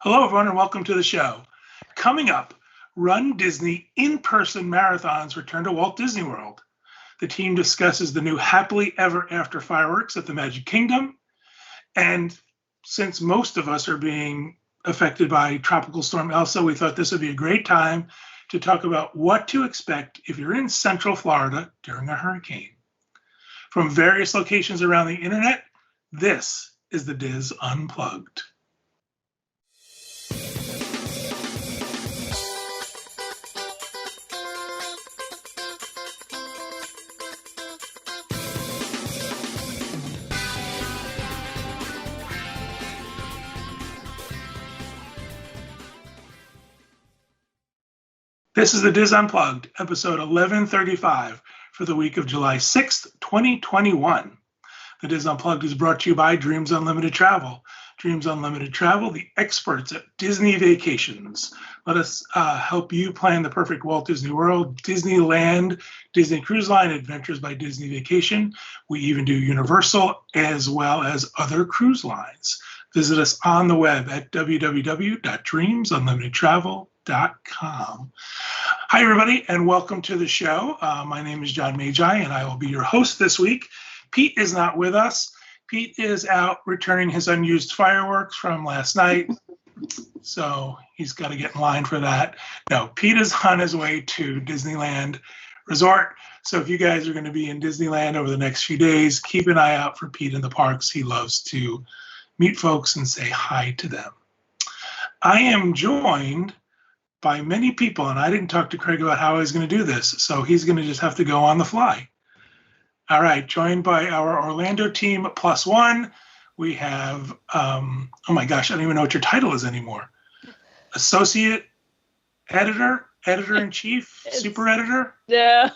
Hello, everyone, and welcome to the show. Coming up, Run Disney in-person marathons return to Walt Disney World. The team discusses the new Happily Ever After fireworks at the Magic Kingdom. And since most of us are being affected by Tropical Storm Elsa, we thought this would be a great time to talk about what to expect if you're in Central Florida during a hurricane. From various locations around the internet, this is the Diz Unplugged. This is the Diz Unplugged, episode 1135 for the week of July 6th, 2021. The Diz Unplugged is brought to you by Dreams Unlimited Travel. Dreams Unlimited Travel, the experts at Disney Vacations. Let us help you plan the perfect Walt Disney World, Disneyland, Disney Cruise Line, Adventures by Disney Vacation. We even do Universal as well as other cruise lines. Visit us on the web at www.dreamsunlimitedtravel.com. Hi, everybody, and welcome to the show. My name is John Magi, and I will be your host this week. Pete is not with us. Pete is out returning his unused fireworks from last night, so he's got to get in line for that. No, Pete is on his way to Disneyland Resort, so if you guys are going to be in Disneyland over the next few days, keep an eye out for Pete in the parks. He loves to meet folks and say hi to them. I am joined by many people, and I didn't talk to Craig about how I was going to do this, so he's going to just have to go on the fly. All right, joined by our Orlando team plus one, we have, oh my gosh, I don't even know what your title is anymore. Associate editor, editor-in-chief, super editor? No,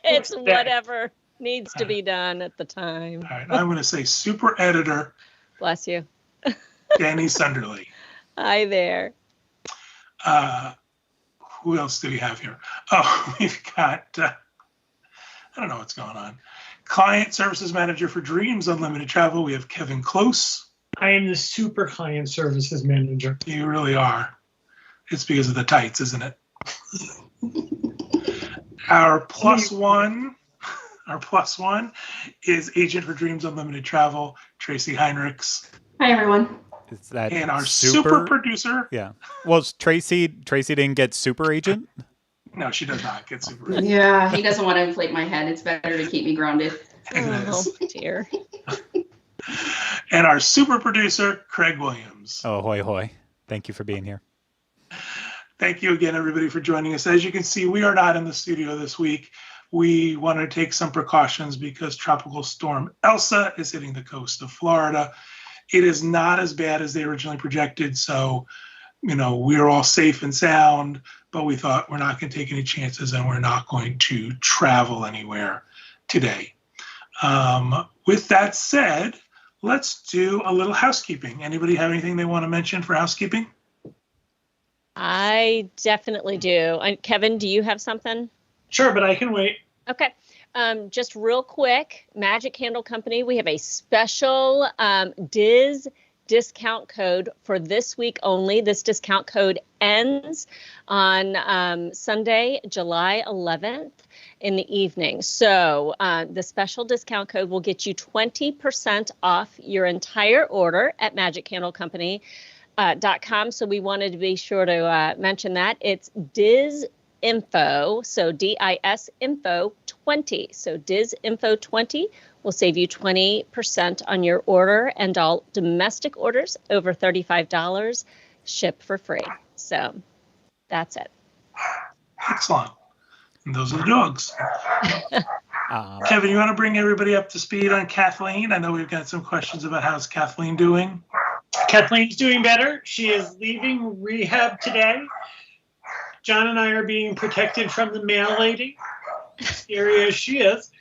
it's whatever needs to be done at the time. All right, I'm going to say super editor. Bless you. Danny Sunderly. Hi there. Who else do we have here? Oh, we've got, I don't know what's going on. Client Services Manager for Dreams Unlimited Travel. We have Kevin Close. I am the super client services manager. You really are. It's because of the tights, isn't it? Our plus one is Agent for Dreams Unlimited Travel, Tracy Heinrichs. Hi, everyone. Is that and our super producer. Yeah. Well, Tracy didn't get super agent? No, she does not get super agent. Yeah, he doesn't want to inflate my head. It's better to keep me grounded. Oh, dear. And our super producer, Craig Williams. Oh, hoy, hoy. Thank you for being here. Thank you again, everybody, for joining us. As you can see, we are not in the studio this week. We want to take some precautions because Tropical Storm Elsa is hitting the coast of Florida. It is not as bad as they originally projected, so, we're all safe and sound, but we thought we're not going to take any chances and we're not going to travel anywhere today. With that said, let's do a little housekeeping. Anybody have anything they want to mention for housekeeping? I definitely do. Kevin, do you have something? Sure, but I can wait. Okay. Just real quick, Magic Candle Company, we have a special Diz discount code for this week only. This discount code ends on Sunday, July 11th in the evening. So the special discount code will get you 20% off your entire order at magiccandlecompany.com. So we wanted to be sure to mention that. It's Diz Info, so DIS Info 20. So Diz Info 20 will save you 20% on your order, and all domestic orders over $35 ship for free. So that's it. Excellent. And those are the dogs. Kevin, you want to bring everybody up to speed on Kathleen? I know we've got some questions about how's Kathleen doing. Kathleen's doing better. She is leaving rehab today. John and I are being protected from the mail lady, scary as she is.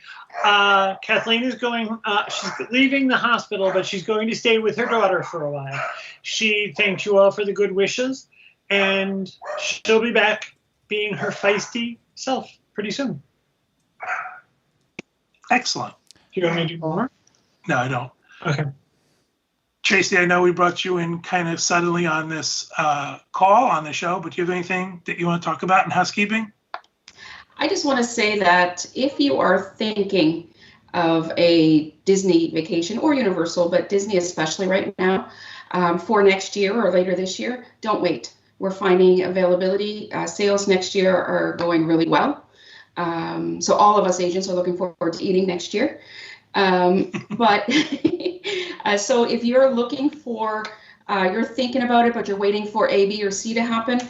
Kathleen is going, she's leaving the hospital, but she's going to stay with her daughter for a while. She thanks you all for the good wishes, and she'll be back being her feisty self pretty soon. Excellent. Do you want me to do more? No, I don't. Okay. Tracy, I know we brought you in kind of suddenly on this call on the show, but do you have anything that you want to talk about in housekeeping? I just want to say that if you are thinking of a Disney vacation or Universal, but Disney especially right now, for next year or later this year, don't wait. We're finding availability. Sales next year are going really well. So all of us agents are looking forward to eating next year. But so if you're looking for, you're thinking about it, but you're waiting for A, B, or C to happen,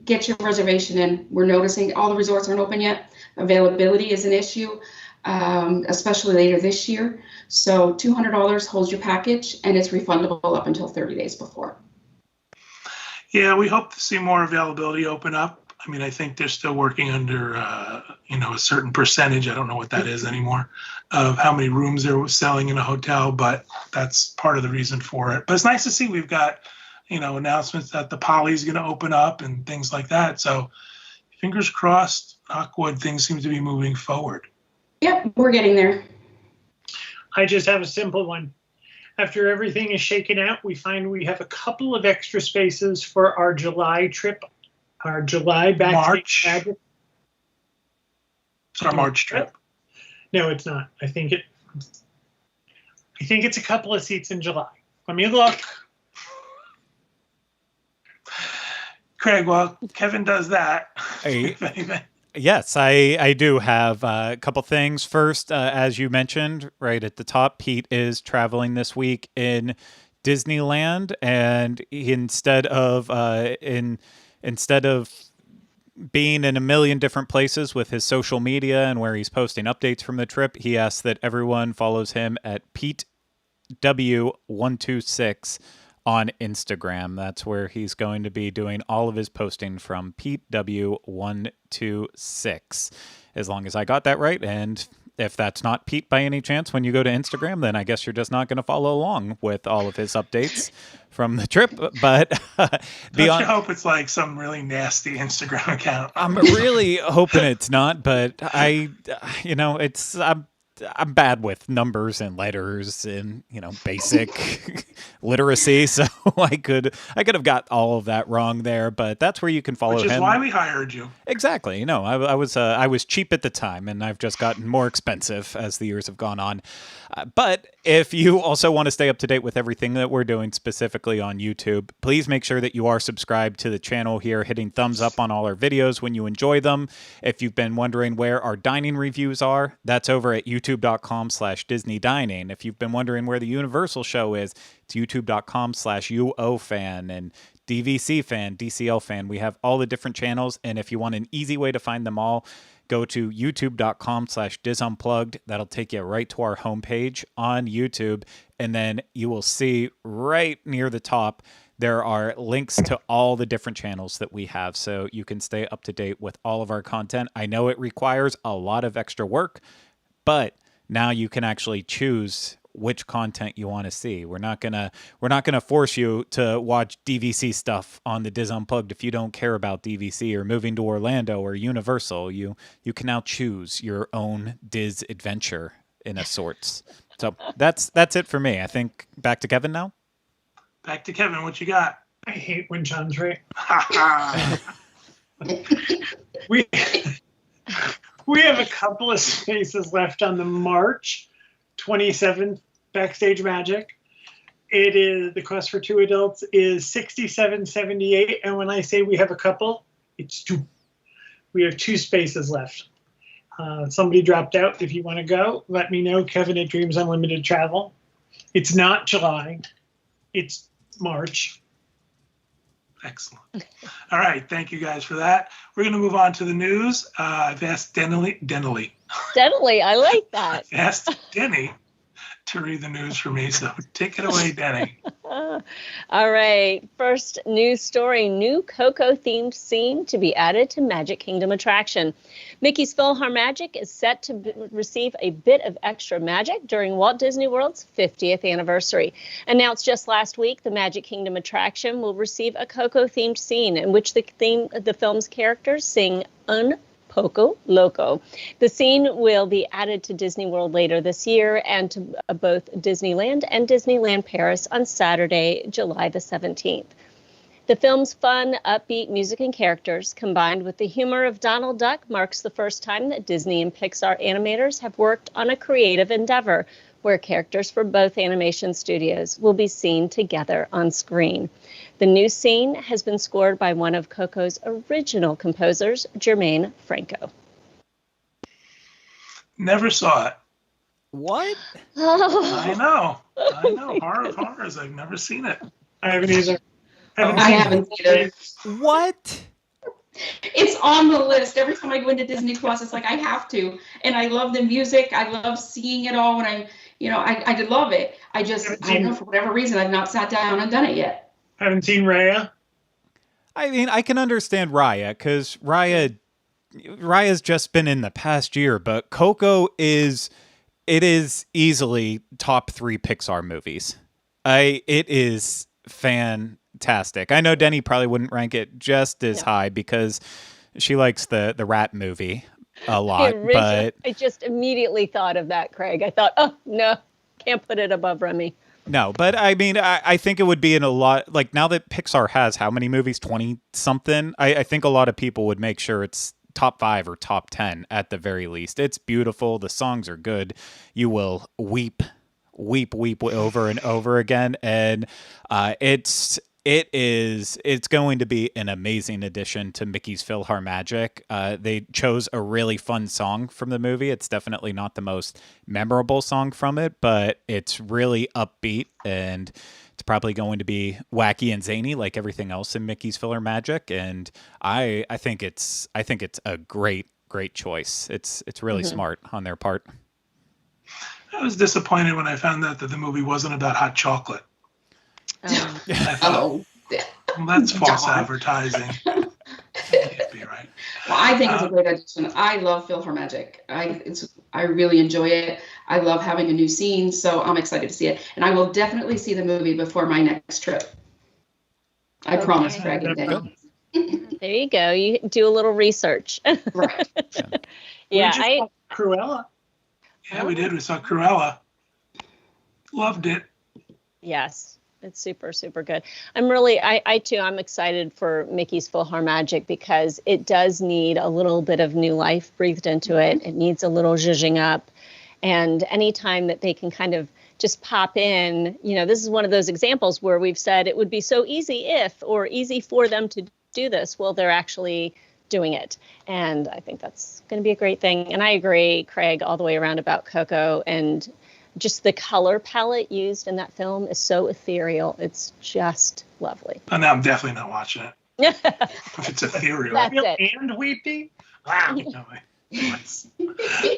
get your reservation in. We're noticing all the resorts aren't open yet. Availability is an issue, especially later this year. So $200 holds your package, and it's refundable up until 30 days before. Yeah, we hope to see more availability open up. I mean, I think they're still working under, a certain percentage. I don't know what that is anymore, of how many rooms they're selling in a hotel, but that's part of the reason for it. But it's nice to see we've got, announcements that the Poly's going to open up and things like that. So fingers crossed, knock wood, things seem to be moving forward. Yep, we're getting there. I just have a simple one. After everything is shaken out, we find we have a couple of extra spaces for our July trip, our July backstage magic. It's our March trip. No, it's not. I think it's a couple of seats in July. Let me look. Craig, while Kevin does that, Yes, I do have a couple things. First, as you mentioned right at the top, Pete is traveling this week in Disneyland, and instead of being in a million different places with his social media and where he's posting updates from the trip, he asks that everyone follows him at PeteW126 on Instagram. That's where he's going to be doing all of his posting from PeteW126. As long as I got that right, and if that's not Pete by any chance when you go to Instagram, then I guess you're just not going to follow along with all of his updates from the trip. But don't you hope it's like some really nasty Instagram account? I'm really hoping it's not, but I'm bad with numbers and letters and, basic literacy. So I could have got all of that wrong there, but that's where you can follow him. Which is why we hired you. Exactly. I was cheap at the time, and I've just gotten more expensive as the years have gone on. But if you also want to stay up to date with everything that we're doing specifically on YouTube, please make sure that you are subscribed to the channel here, hitting thumbs up on all our videos when you enjoy them. If you've been wondering where our dining reviews are, that's over at youtube.com/Disney Dining. If you've been wondering where the Universal show is, it's youtube.com/UOFan and DVC fan, DCL fan. We have all the different channels, and if you want an easy way to find them all, go to youtube.com/DizUnplugged. That'll take you right to our homepage on YouTube, and then you will see right near the top there are links to all the different channels that we have, so you can stay up to date with all of our content. I know it requires a lot of extra work, but now you can actually choose which content you want to see. We're not gonna force you to watch DVC stuff on the Diz Unplugged if you don't care about DVC or moving to Orlando or Universal. You can now choose your own Diz adventure in a sorts. So that's it for me. I think back to Kevin now. Back to Kevin. What you got? I hate when John's right. We have a couple of spaces left on the March 27th Backstage Magic. It is, the cost for 2 adults is $67.78, and when I say we have a couple, it's 2. We have 2 spaces left. Somebody dropped out. If you want to go, let me know. Kevin at Dreams Unlimited Travel. It's not July. It's March. Excellent. All right. Thank you guys for that. We're going to move on to the news. I've asked Denny. I like that. I've asked Denny to read the news for me. So take it away, Denny. All right. First news story, new Coco-themed scene to be added to Magic Kingdom attraction. Mickey's PhilharMagic is set to receive a bit of extra magic during Walt Disney World's 50th anniversary. Announced just last week, the Magic Kingdom attraction will receive a Coco-themed scene in which the film's characters sing Poco Loco. The scene will be added to Disney World later this year and to both Disneyland and Disneyland Paris on Saturday, July the 17th. The film's fun, upbeat music and characters, combined with the humor of Donald Duck, marks the first time that Disney and Pixar animators have worked on a creative endeavor where characters from both animation studios will be seen together on screen. The new scene has been scored by one of Coco's original composers, Jermaine Franco. Never saw it. What? Oh. I know. Horror of horrors. I've never seen it. I haven't either. I haven't either. What? It's on the list. Every time I go into Disney Plus, it's like I have to. And I love the music. I love seeing it all when I love it. I don't know, for whatever reason, I've not sat down and done it yet. Haven't seen Raya. I mean, I can understand Raya, because Raya's just been in the past year, but Coco is easily top 3 Pixar movies. It is fantastic. I know Denny probably wouldn't rank it just as high because she likes the rat movie a lot. But I just immediately thought of that, Craig. I thought, oh no, can't put it above Remy. No, but I mean, I think it would be in a lot, like now that Pixar has how many movies, 20 something, I think a lot of people would make sure it's top 5 or top 10 at the very least. It's beautiful. The songs are good. You will weep over and over again. And it's going to be an amazing addition to Mickey's PhilharMagic. They chose a really fun song from the movie. It's definitely not the most memorable song from it, but it's really upbeat, and it's probably going to be wacky and zany like everything else in Mickey's PhilharMagic. And I think it's a great choice. It's really smart on their part. I was disappointed when I found out that the movie wasn't about hot chocolate. Oh, well, that's false advertising. Can't be right. Well, I think it's a great addition. I love PhilharMagic. I really enjoy it. I love having a new scene, so I'm excited to see it. And I will definitely see the movie before my next trip. I promise, Craig and Danny. There you go. You do a little research. Right. Yeah, We just saw Cruella. Yeah, we did. We saw Cruella. Loved it. Yes. It's super, super good. I'm excited for Mickey's PhilharMagic because it does need a little bit of new life breathed into it. It needs a little zhuzhing up. And anytime that they can kind of just pop in, this is one of those examples where we've said it would be so easy easy for them to do this. Well, they're actually doing it. And I think that's going to be a great thing. And I agree, Craig, all the way around about Coco, and just the color palette used in that film is so ethereal. It's just lovely. And now I'm definitely not watching it. If it's ethereal. That's it. And weepy? Wow. No way. Nice.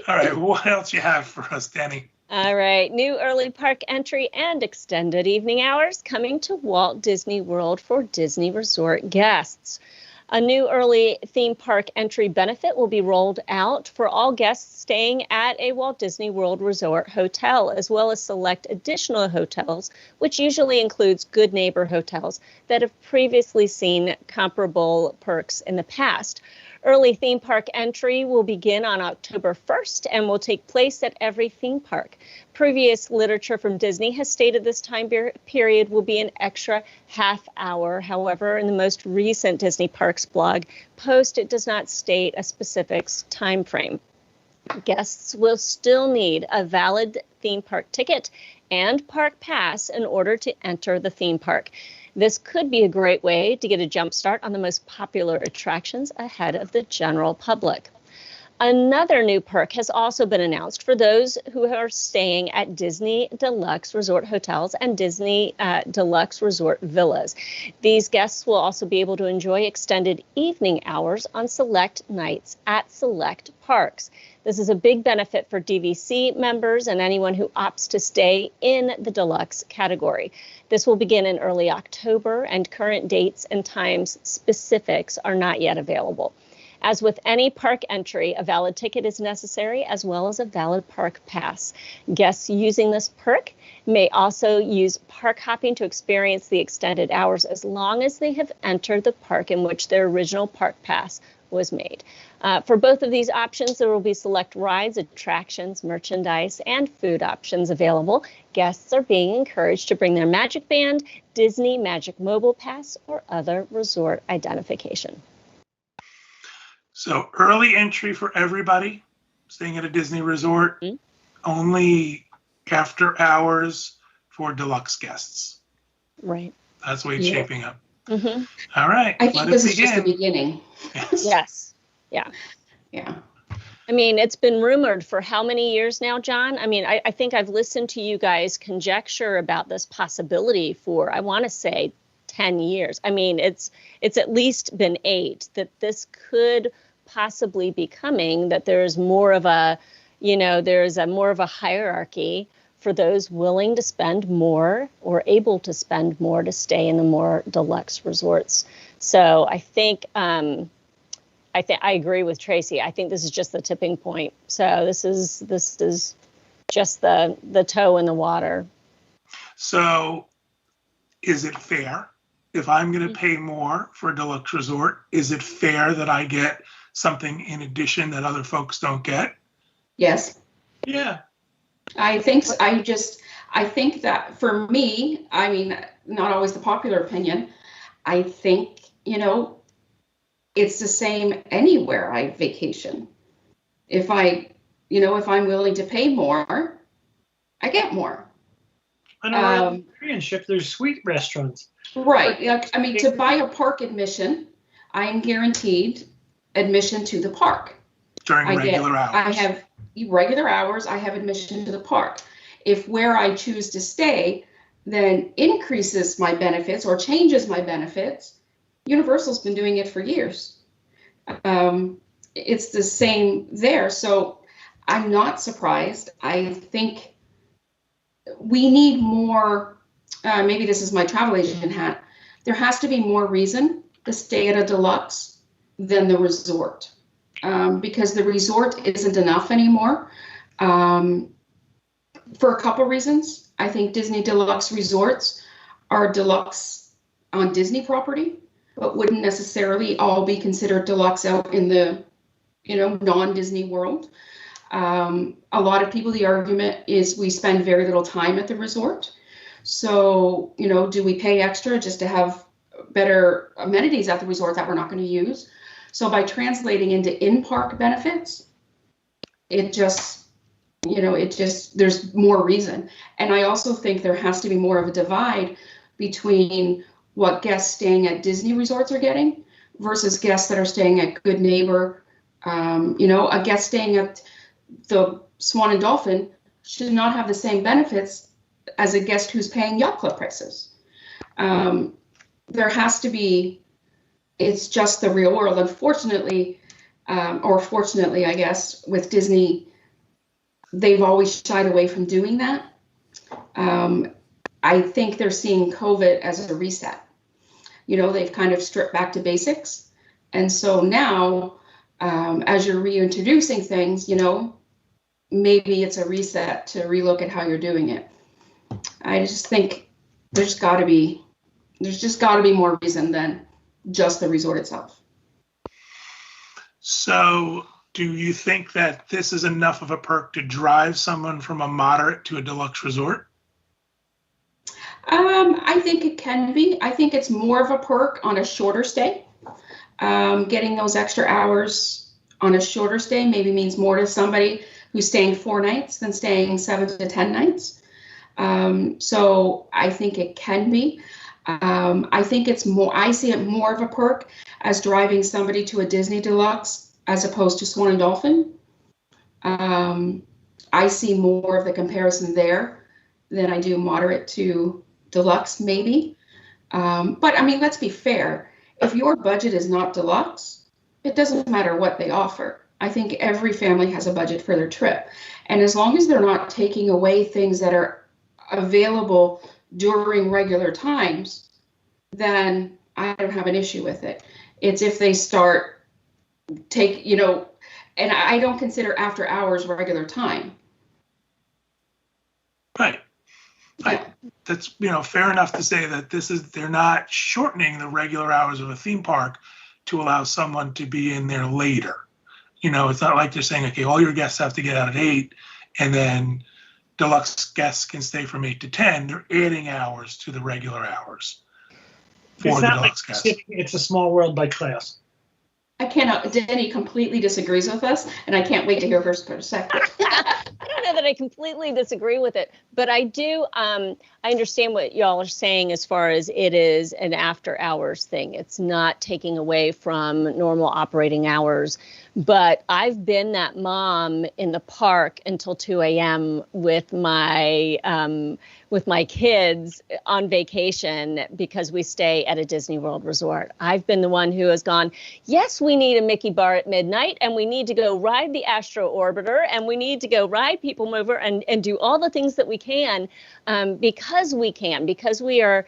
All right. What else you have for us, Danny? All right. New early park entry and extended evening hours coming to Walt Disney World for Disney Resort guests. A new early theme park entry benefit will be rolled out for all guests staying at a Walt Disney World Resort hotel, as well as select additional hotels, which usually includes Good Neighbor hotels that have previously seen comparable perks in the past. Early theme park entry will begin on October 1st and will take place at every theme park. Previous literature from Disney has stated this time period will be an extra half hour. However, in the most recent Disney Parks blog post, it does not state a specific time frame. Guests will still need a valid theme park ticket and park pass in order to enter the theme park. This could be a great way to get a jump start on the most popular attractions ahead of the general public. Another new perk has also been announced for those who are staying at Disney Deluxe Resort Hotels and Disney Deluxe Resort Villas. These guests will also be able to enjoy extended evening hours on select nights at select parks. This is a big benefit for DVC members and anyone who opts to stay in the deluxe category. This will begin in early October, and current dates and times specifics are not yet available. As with any park entry, a valid ticket is necessary, as well as a valid park pass. Guests using this perk may also use park hopping to experience the extended hours as long as they have entered the park in which their original park pass was made. For both of these options, there will be select rides, attractions, merchandise, and food options available. Guests are being encouraged to bring their Magic Band, Disney Magic Mobile Pass, or other resort identification. So early entry for everybody staying at a Disney resort, only after hours for deluxe guests. Right. That's the way it's shaping up. Mm-hmm. All right. I think this is just the beginning. Yes. Yeah. Yeah. I mean, it's been rumored for how many years now, John? I mean, I think I've listened to you guys conjecture about this possibility for, I want to say, 10 years. I mean, it's at least been 8 that this could possibly be coming, that there's more of a, there's a more of a hierarchy for those willing to spend more or able to spend more to stay in the more deluxe resorts. So I think I agree with Tracy. I think this is just the tipping point. So this is just the toe in the water. So is it fair if I'm going to pay more for a deluxe resort? Is it fair that I get something in addition that other folks don't get? Yes. Yeah. I think that for me, I mean, not always the popular opinion. I think, it's the same anywhere I vacation. If I'm willing to pay more, I get more. On a Korean ship, there's suite restaurants. Right. I mean, to buy a park admission, I am guaranteed admission to the park. During regular hours. I have regular hours. I have admission to the park. If where I choose to stay then increases my benefits or changes my benefits, Universal's been doing it for years. It's the same there. So I'm not surprised. I think we need more, maybe this is my travel agent hat, there has to be more reason to stay at a deluxe than the resort, because the resort isn't enough anymore, for a couple reasons. I think Disney deluxe resorts are deluxe on Disney property, but wouldn't necessarily all be considered deluxe out in the non-Disney world. A lot of people, the argument is we spend very little time at the resort. So, do we pay extra just to have better amenities at the resort that we're not going to use? So by translating into in-park benefits, there's more reason. And I also think there has to be more of a divide between what guests staying at Disney resorts are getting versus guests that are staying at Good Neighbor. A guest staying at the Swan and Dolphin should not have the same benefits as a guest who's paying yacht club prices. There has to be, it's just the real world. Unfortunately, or fortunately, I guess, with Disney, they've always shied away from doing that. I think they're seeing COVID as a reset. They've kind of stripped back to basics. And so now, as you're reintroducing things, maybe it's a reset to relook at how you're doing it. I just think there's just got to be more reason than just the resort itself. So do you think that this is enough of a perk to drive someone from a moderate to a deluxe resort? I think it can be. I think it's more of a perk on a shorter stay. Getting those extra hours on a shorter stay maybe means more to somebody who's staying 4 nights than staying 7 to 10 nights. So I think it can be. I think I see it more of a perk as driving somebody to a Disney deluxe as opposed to Swan and Dolphin. I see more of the comparison there than I do moderate to deluxe, maybe. But I mean, let's be fair. If your budget is not deluxe, it doesn't matter what they offer. I think every family has a budget for their trip. And as long as they're not taking away things that are available during regular times, then I don't have an issue with it. It's if they start and I don't consider after hours regular time. Right. That's, fair enough to say that they're not shortening the regular hours of a theme park to allow someone to be in there later. It's not like they're saying, okay, all your guests have to get out at 8 and then deluxe guests can stay from 8 to 10. They're adding hours to the regular hours for the deluxe guests. It's a small world by class. I cannot. Denny completely disagrees with us, and I can't wait to hear her perspective. I don't know that I completely disagree with it, but I do. I understand what y'all are saying as far as it is an after hours thing. It's not taking away from normal operating hours. But I've been that mom in the park until 2 a.m. with my kids on vacation because we stay at a Disney World resort. I've been the one who has gone, yes, we need a Mickey bar at midnight, and we need to go ride the Astro Orbiter, and we need to go ride People Mover and do all the things that we can because we are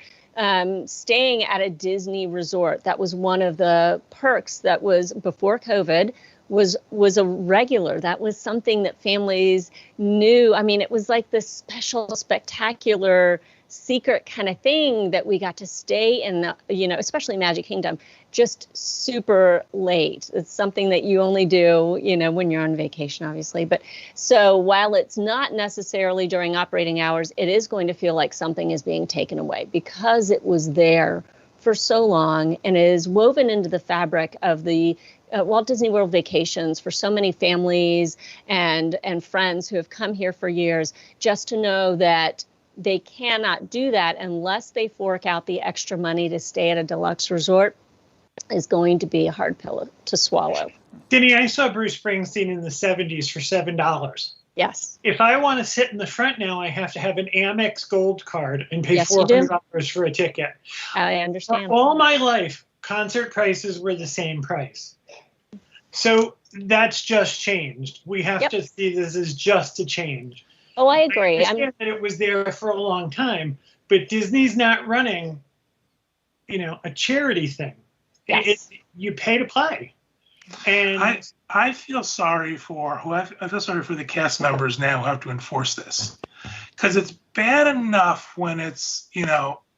staying at a Disney resort. That was one of the perks that was before COVID. Was a regular. That was something that families knew. I mean, it was like this special, spectacular, secret kind of thing that we got to stay in the, especially Magic Kingdom, just super late. It's something that you only do, when you're on vacation, obviously. But so while it's not necessarily during operating hours, it is going to feel like something is being taken away because it was there for so long and is woven into the fabric of the Walt Disney World vacations for so many families and friends who have come here for years, just to know that they cannot do that unless they fork out the extra money to stay at a deluxe resort is going to be a hard pill to swallow. Denny, I saw Bruce Springsteen in the 70s for $7. Yes. If I want to sit in the front now, I have to have an Amex Gold card and pay Yes, $400 for a ticket. I understand. For all my life, concert prices were the same price. So that's just changed. We have to see this as just a change. Oh, I agree. I understand that it was there for a long time, but Disney's not running, a charity thing. Yes. You pay to play. And I feel sorry for the cast members now who have to enforce this, because it's bad enough when it's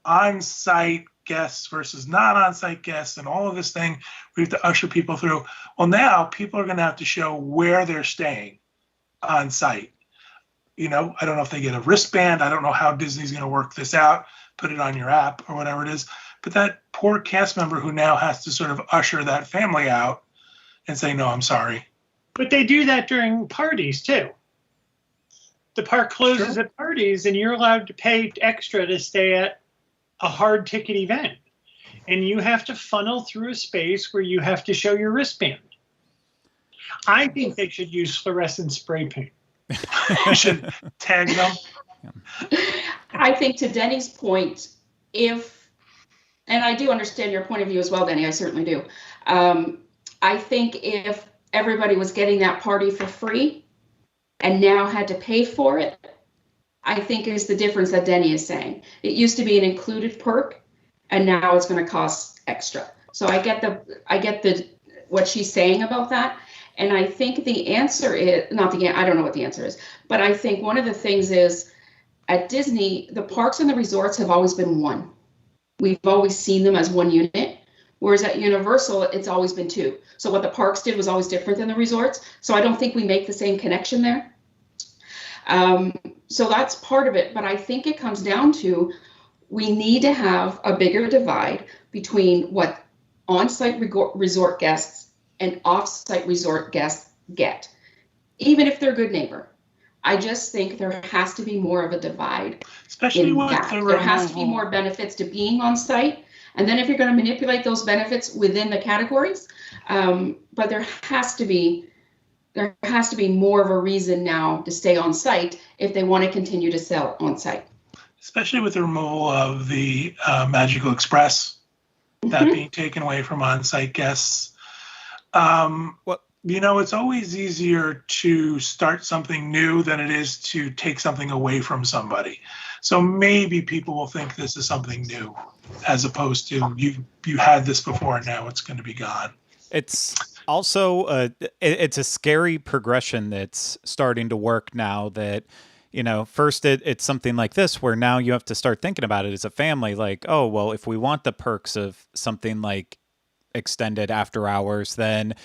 on-site guests versus not on-site guests and all of this thing we have to usher people through. Well, now people are going to have to show where they're staying on-site. I don't know if they get a wristband. I don't know how Disney's going to work this out, put it on your app or whatever it is. But that poor cast member who now has to sort of usher that family out and say, no, I'm sorry. But they do that during parties too. The park closes at parties and you're allowed to pay extra to stay at a hard ticket event. And you have to funnel through a space where you have to show your wristband. I think they should use fluorescent spray paint. You should tag them. I think to Denny's point, and I do understand your point of view as well, Denny, I certainly do. I think if everybody was getting that party for free and now had to pay for it, I think is the difference that Denny is saying. It used to be an included perk, and now it's going to cost extra. So I get what she's saying about that. And I think the answer is I don't know what the answer is, but I think one of the things is at Disney, the parks and the resorts have always been one. We've always seen them as one unit, whereas at Universal, it's always been two. So what the parks did was always different than the resorts. So I don't think we make the same connection there. So that's part of it. But I think it comes down to we need to have a bigger divide between what on-site resort guests and off-site resort guests get, even if they're good neighbor. I just think there has to be more of a divide. Especially with there has to be more benefits to being on site. And then if you're going to manipulate those benefits within the categories, but there has to be more of a reason now to stay on site if they want to continue to sell on site. Especially with the removal of the Magical Express, that being taken away from on-site guests. It's always easier to start something new than it is to take something away from somebody. So maybe people will think this is something new, as opposed to you had this before and now it's going to be gone. It's also it's a scary progression that's starting to work now that, first it's something like this where now you have to start thinking about it as a family, like, oh, well, if we want the perks of something like extended after hours, then,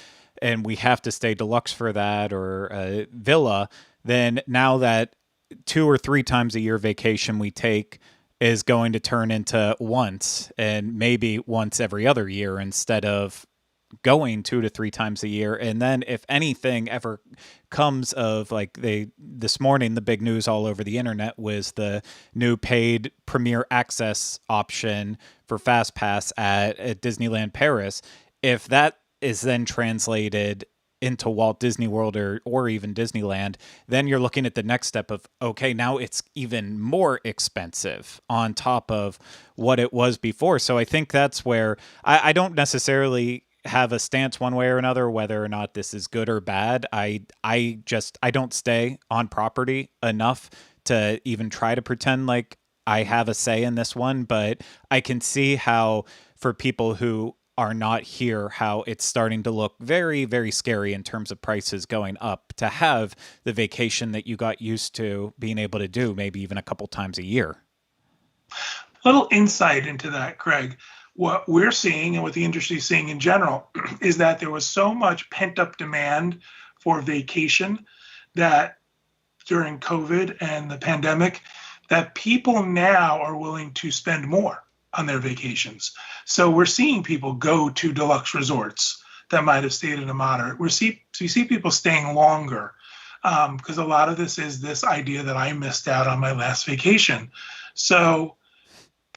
and we have to stay deluxe for that, or a villa, then now that 2 or 3 times a year vacation we take is going to turn into once, and maybe once every other year instead of going 2 to 3 times a year. And then if anything ever comes of, like, this morning, the big news all over the internet was the new paid premier access option for Fastpass at Disneyland Paris. If that is then translated into Walt Disney World or even Disneyland, then you're looking at the next step of, okay, now it's even more expensive on top of what it was before. So I think that's where I don't necessarily have a stance one way or another, whether or not this is good or bad. I don't stay on property enough to even try to pretend like I have a say in this one, but I can see how for people who are not here, how it's starting to look very, very scary in terms of prices going up to have the vacation that you got used to being able to do maybe even a couple times a year. Little insight into that, Craig. What we're seeing, and what the industry is seeing in general, is that there was so much pent-up demand for vacation that during COVID and the pandemic, that people now are willing to spend more on their vacations. So we're seeing people go to deluxe resorts that might have stayed in a moderate. We see people staying longer, because a lot of this is this idea that I missed out on my last vacation. So,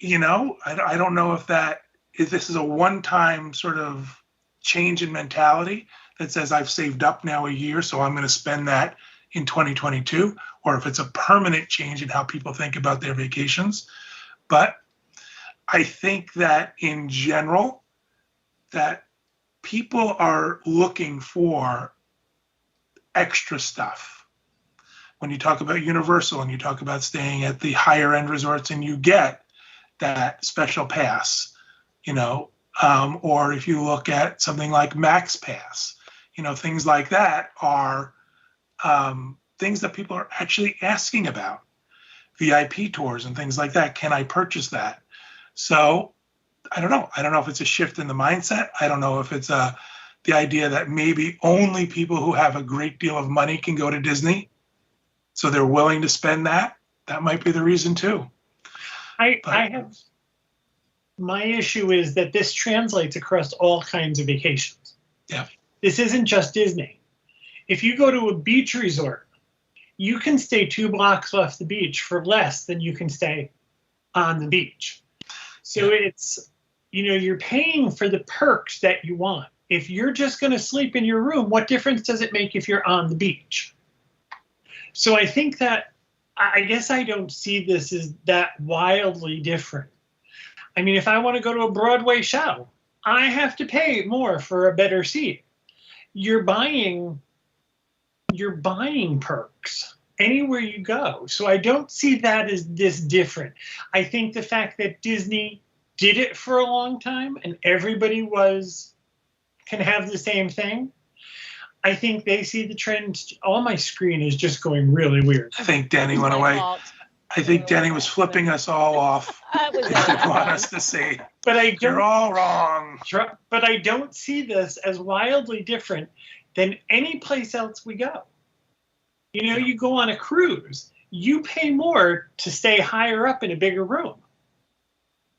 I don't know if this is a one-time sort of change in mentality that says I've saved up now a year, so I'm going to spend that in 2022, or if it's a permanent change in how people think about their vacations. But I think that in general, that people are looking for extra stuff. When you talk about Universal and you talk about staying at the higher end resorts and you get that special pass, or if you look at something like Max Pass, things like that are things that people are actually asking about. VIP tours and things like that. Can I purchase that? So I don't know. I don't know if it's a shift in the mindset. I don't know if it's the idea that maybe only people who have a great deal of money can go to Disney, so they're willing to spend that. That might be the reason too. My issue is that this translates across all kinds of vacations. Yeah. This isn't just Disney. If you go to a beach resort, you can stay 2 blocks off the beach for less than you can stay on the beach. So it's, you're paying for the perks that you want. If you're just going to sleep in your room, what difference does it make if you're on the beach? So I think that, I guess I don't see this as that wildly different. I mean, if I want to go to a Broadway show, I have to pay more for a better seat. You're buying perks anywhere you go. So I don't see that as this different. I think the fact that Disney did it for a long time and everybody can have the same thing, I think they see the trend. All my screen is just going really weird. I think Danny went away. I think Danny was flipping us all off. He didn't want us to see. But you're all wrong. But I don't see this as wildly different than any place else we go. You go on a cruise, you pay more to stay higher up in a bigger room.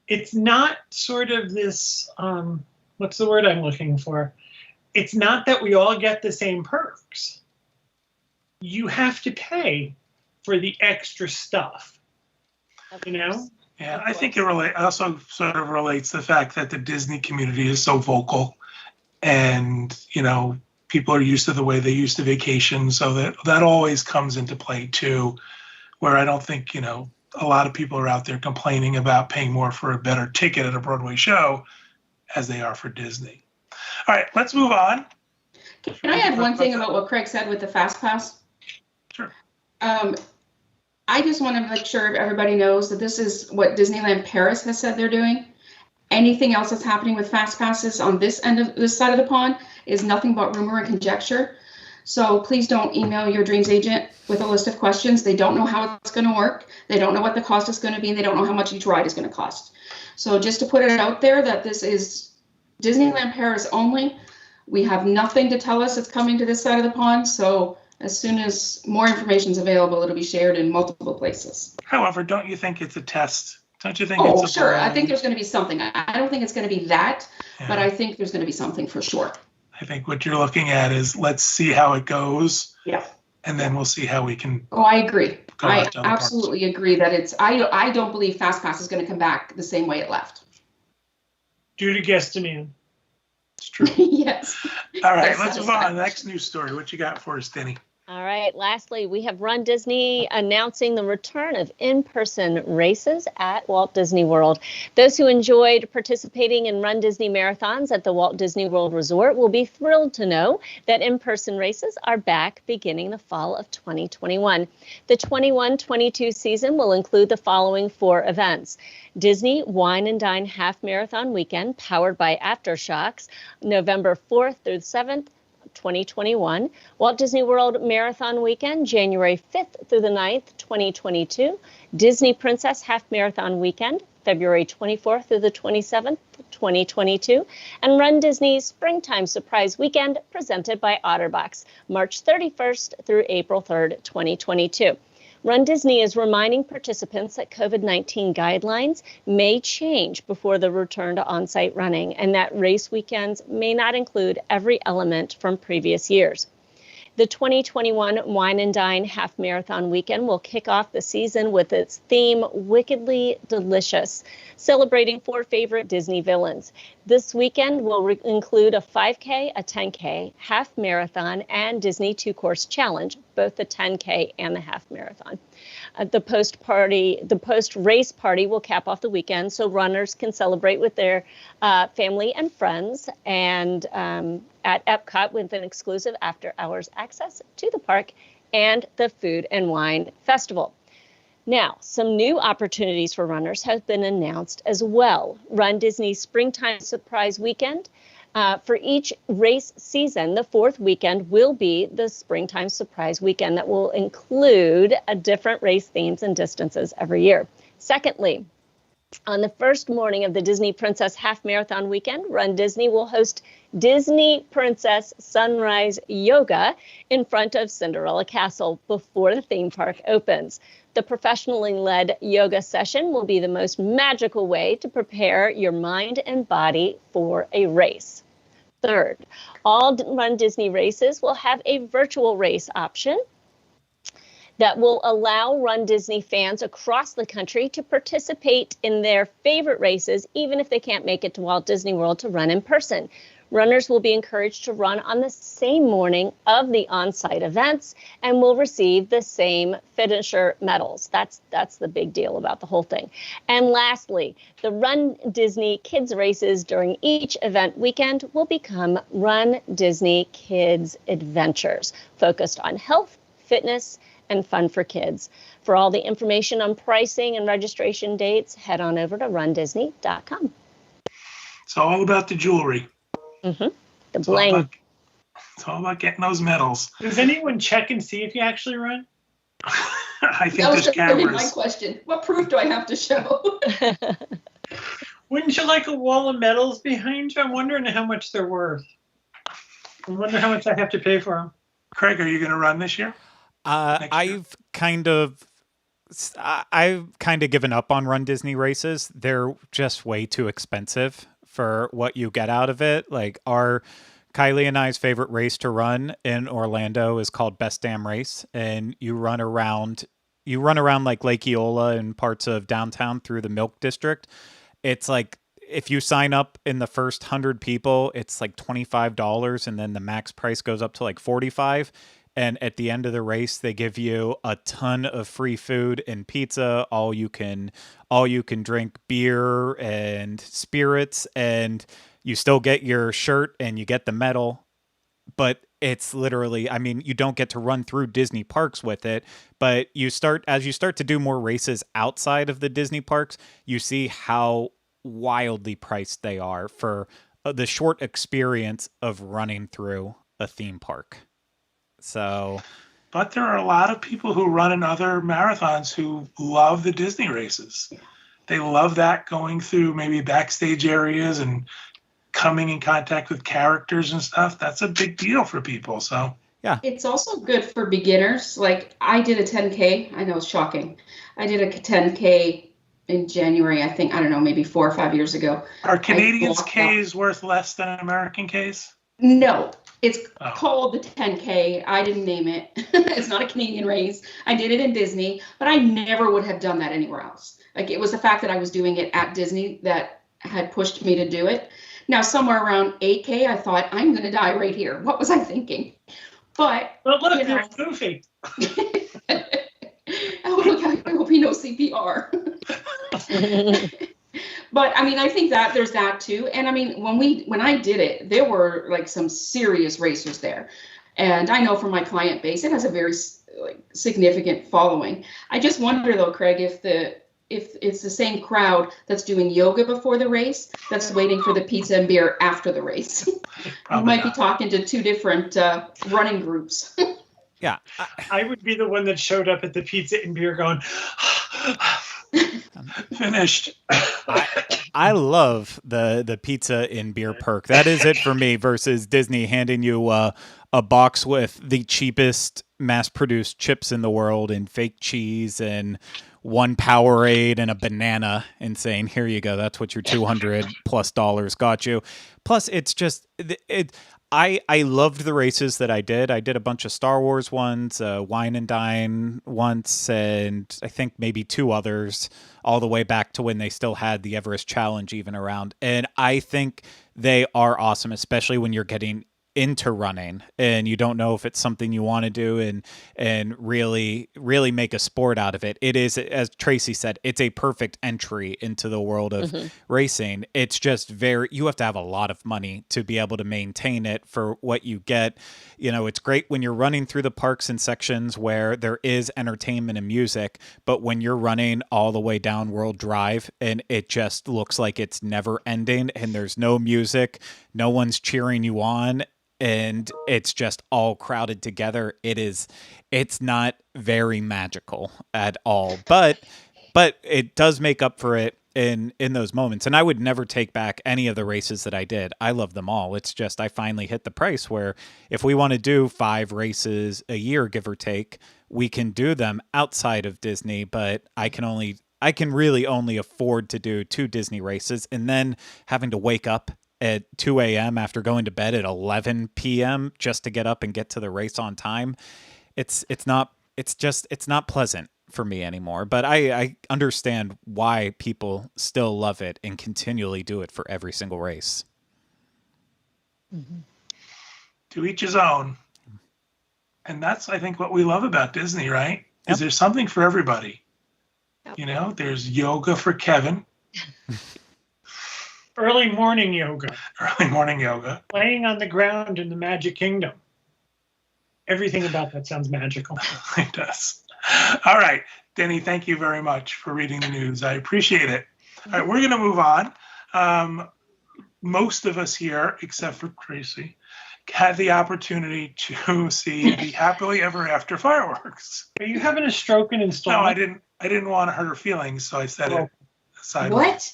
It's not sort of this, what's the word I'm looking for? It's not that we all get the same perks. You have to pay for the extra stuff, Yeah, I think it also sort of relates to the fact that the Disney community is so vocal, and people are used to the way they used to vacation, so that always comes into play too, where I don't think a lot of people are out there complaining about paying more for a better ticket at a Broadway show as they are for Disney. All right, let's move on. Can I add one thing about what Craig said with the Fastpass? Sure. I just want to make sure everybody knows that this is what Disneyland Paris has said they're doing. Anything else that's happening with Fastpasses on this side of the pond is nothing but rumor and conjecture. So please don't email your dreams agent with a list of questions. They don't know how it's going to work. They don't know what the cost is going to be. And they don't know how much each ride is going to cost. So just to put it out there that this is Disneyland Paris only. We have nothing to tell us it's coming to this side of the pond, so as soon as more information is available, it'll be shared in multiple places. However, don't you think it's a test? Don't you think Oh, it's a sure. I balloon? think there's going to be something. I don't think it's going to be that, but Yeah. I think there's going to be something for sure. I think what you're looking at is let's see how it goes, Yeah. and then we'll see how we can Oh, I agree. go I out to other parks. absolutely agree that it's. I don't believe Fastpass is going to come back the same way it left. Due to guest demand. It's true. Yes. All right, Yes, let's that move is on. correct. Next news story. What you got for us, Denny? All right. Lastly, we have runDisney announcing the return of in-person races at Walt Disney World. Those who enjoyed participating in runDisney marathons at the Walt Disney World Resort will be thrilled to know that in-person races are back beginning the fall of 2021. The 21-22 season will include the following 4 events. Disney Wine and Dine Half Marathon Weekend, powered by Aftershocks, November 4th through 7th. 2021, Walt Disney World Marathon Weekend, January 5th through the 9th, 2022, Disney Princess Half Marathon Weekend, February 24th through the 27th, 2022, and runDisney's Springtime Surprise Weekend presented by OtterBox, March 31st through April 3rd, 2022. runDisney is reminding participants that COVID-19 guidelines may change before the return to on-site running, and that race weekends may not include every element from previous years. The 2021 Wine and Dine Half Marathon Weekend will kick off the season with its theme, Wickedly Delicious, celebrating 4 favorite Disney villains. This weekend will include a 5K, a 10K, half marathon, and Disney 2-course challenge, both the 10K and the half marathon. The post-race party will cap off the weekend so runners can celebrate with their family and friends, and at Epcot with an exclusive after-hours access to the park and the Food and Wine Festival. Now, some new opportunities for runners have been announced as well. runDisney's Springtime Surprise Weekend. For each race season, the 4th weekend will be the Springtime Surprise Weekend that will include different race themes and distances every year. Secondly, on the first morning of the Disney Princess Half Marathon Weekend, runDisney will host Disney Princess Sunrise Yoga in front of Cinderella Castle before the theme park opens. The professionally led yoga session will be the most magical way to prepare your mind and body for a race. Third, all runDisney races will have a virtual race option that will allow runDisney fans across the country to participate in their favorite races, even if they can't make it to Walt Disney World to run in person. Runners will be encouraged to run on the same morning of the on-site events and will receive the same finisher medals. That's the big deal about the whole thing. And lastly, the runDisney Kids races during each event weekend will become runDisney Kids Adventures, focused on health, fitness, and fun for kids. For all the information on pricing and registration dates, head on over to runDisney.com. It's all about the jewelry. Mm-hmm. The It's all bling. it's all about getting those medals. Does anyone check and see if you actually run? I think That was there's going to be my cameras. question. What proof do I have to show? Wouldn't you like a wall of medals behind you? I'm wondering how much they're worth. I wonder how much I have to pay for them. Craig, are you going to run this year? Next year? I've kind of given up on runDisney races. They're just way too expensive for what you get out of it. Like Kylie and I's favorite race to run in Orlando is called Best Damn Race, and you run around like Lake Eola and parts of downtown through the Milk District. It's like if you sign up in the first 100 people, it's like $25, and then the max price goes up to like $45. And at the end of the race, they give you a ton of free food and pizza, all you can drink beer and spirits, and you still get your shirt and you get the medal. But it's literally, I mean, you don't get to run through Disney parks with it, but as you start to do more races outside of the Disney parks, you see how wildly priced they are for the short experience of running through a theme park. So, But there are a lot of people who run in other marathons who love the Disney races. They love that, going through maybe backstage areas and coming in contact with characters and stuff, that's a big deal for people. So yeah, it's also good for beginners. Like I did a 10K. I know it's shocking. I did a 10K in January, I think, I don't know, maybe 4 or 5 years ago. are Canadians' Ks worth less than American Ks? No, it's called the 10K. I didn't name it. It's not a Canadian race. I did it in Disney, but I never would have done that anywhere else. Like, it was the fact that I was doing it at Disney that had pushed me to do it. Now, somewhere around 8K, I thought, I'm going to die right here. What was I thinking? But look, you know, there's Goofy. Oh, look, I hope he knows CPR. But I mean, I think that there's that too. And I mean, when I did it, there were like some serious racers there. And I know from my client base, it has a very significant following. I just wonder though, Craig, if it's the same crowd that's doing yoga before the race, that's waiting for the pizza and beer after the race. You might be talking to two different running groups. Yeah. I would be the one that showed up at the pizza and beer going, finished. I love the pizza and beer perk. That is it for me versus Disney handing you a box with the cheapest mass-produced chips in the world and fake cheese and one Powerade and a banana and saying, here you go. That's what your $200+ got you. Plus, it's just I loved the races that I did. I did a bunch of Star Wars ones, Wine and Dine once, and I think maybe 2 others, all the way back to when they still had the Everest Challenge even around. And I think they are awesome, especially when you're getting into running and you don't know if it's something you want to do and really make a sport out of it. It is, as Tracy said, it's a perfect entry into the world of racing. It's just you have to have a lot of money to be able to maintain it for what you get. You know, it's great when you're running through the parks and sections where there is entertainment and music, but when you're running all the way down World Drive and it just looks like it's never ending and there's no music, no one's cheering you on, and it's just all crowded together, it's not very magical at all. But it does make up for it in those moments. And I would never take back any of the races that I did. I love them all. It's just I finally hit the price where if we want to do 5 races a year, give or take, we can do them outside of Disney, but I can really only afford to do 2 Disney races, and then having to wake up at 2 a.m. after going to bed at 11 p.m. just to get up and get to the race on time. It's not pleasant for me anymore, but I understand why people still love it and continually do it for every single race. To each his own. And that's, I think, what we love about Disney, right? Is there's something for everybody. You know, there's yoga for Kevin. early morning yoga. Early morning yoga. Laying on the ground in the Magic Kingdom. Everything about that sounds magical. It does. All right, Denny, thank you very much for reading the news. I appreciate it. All right, we're going to move on. Most of us here, except for Tracy, had the opportunity to see the Happily Ever After fireworks. Are you having a stroke and installment? No, I didn't want to hurt her feelings, so I said it aside. What?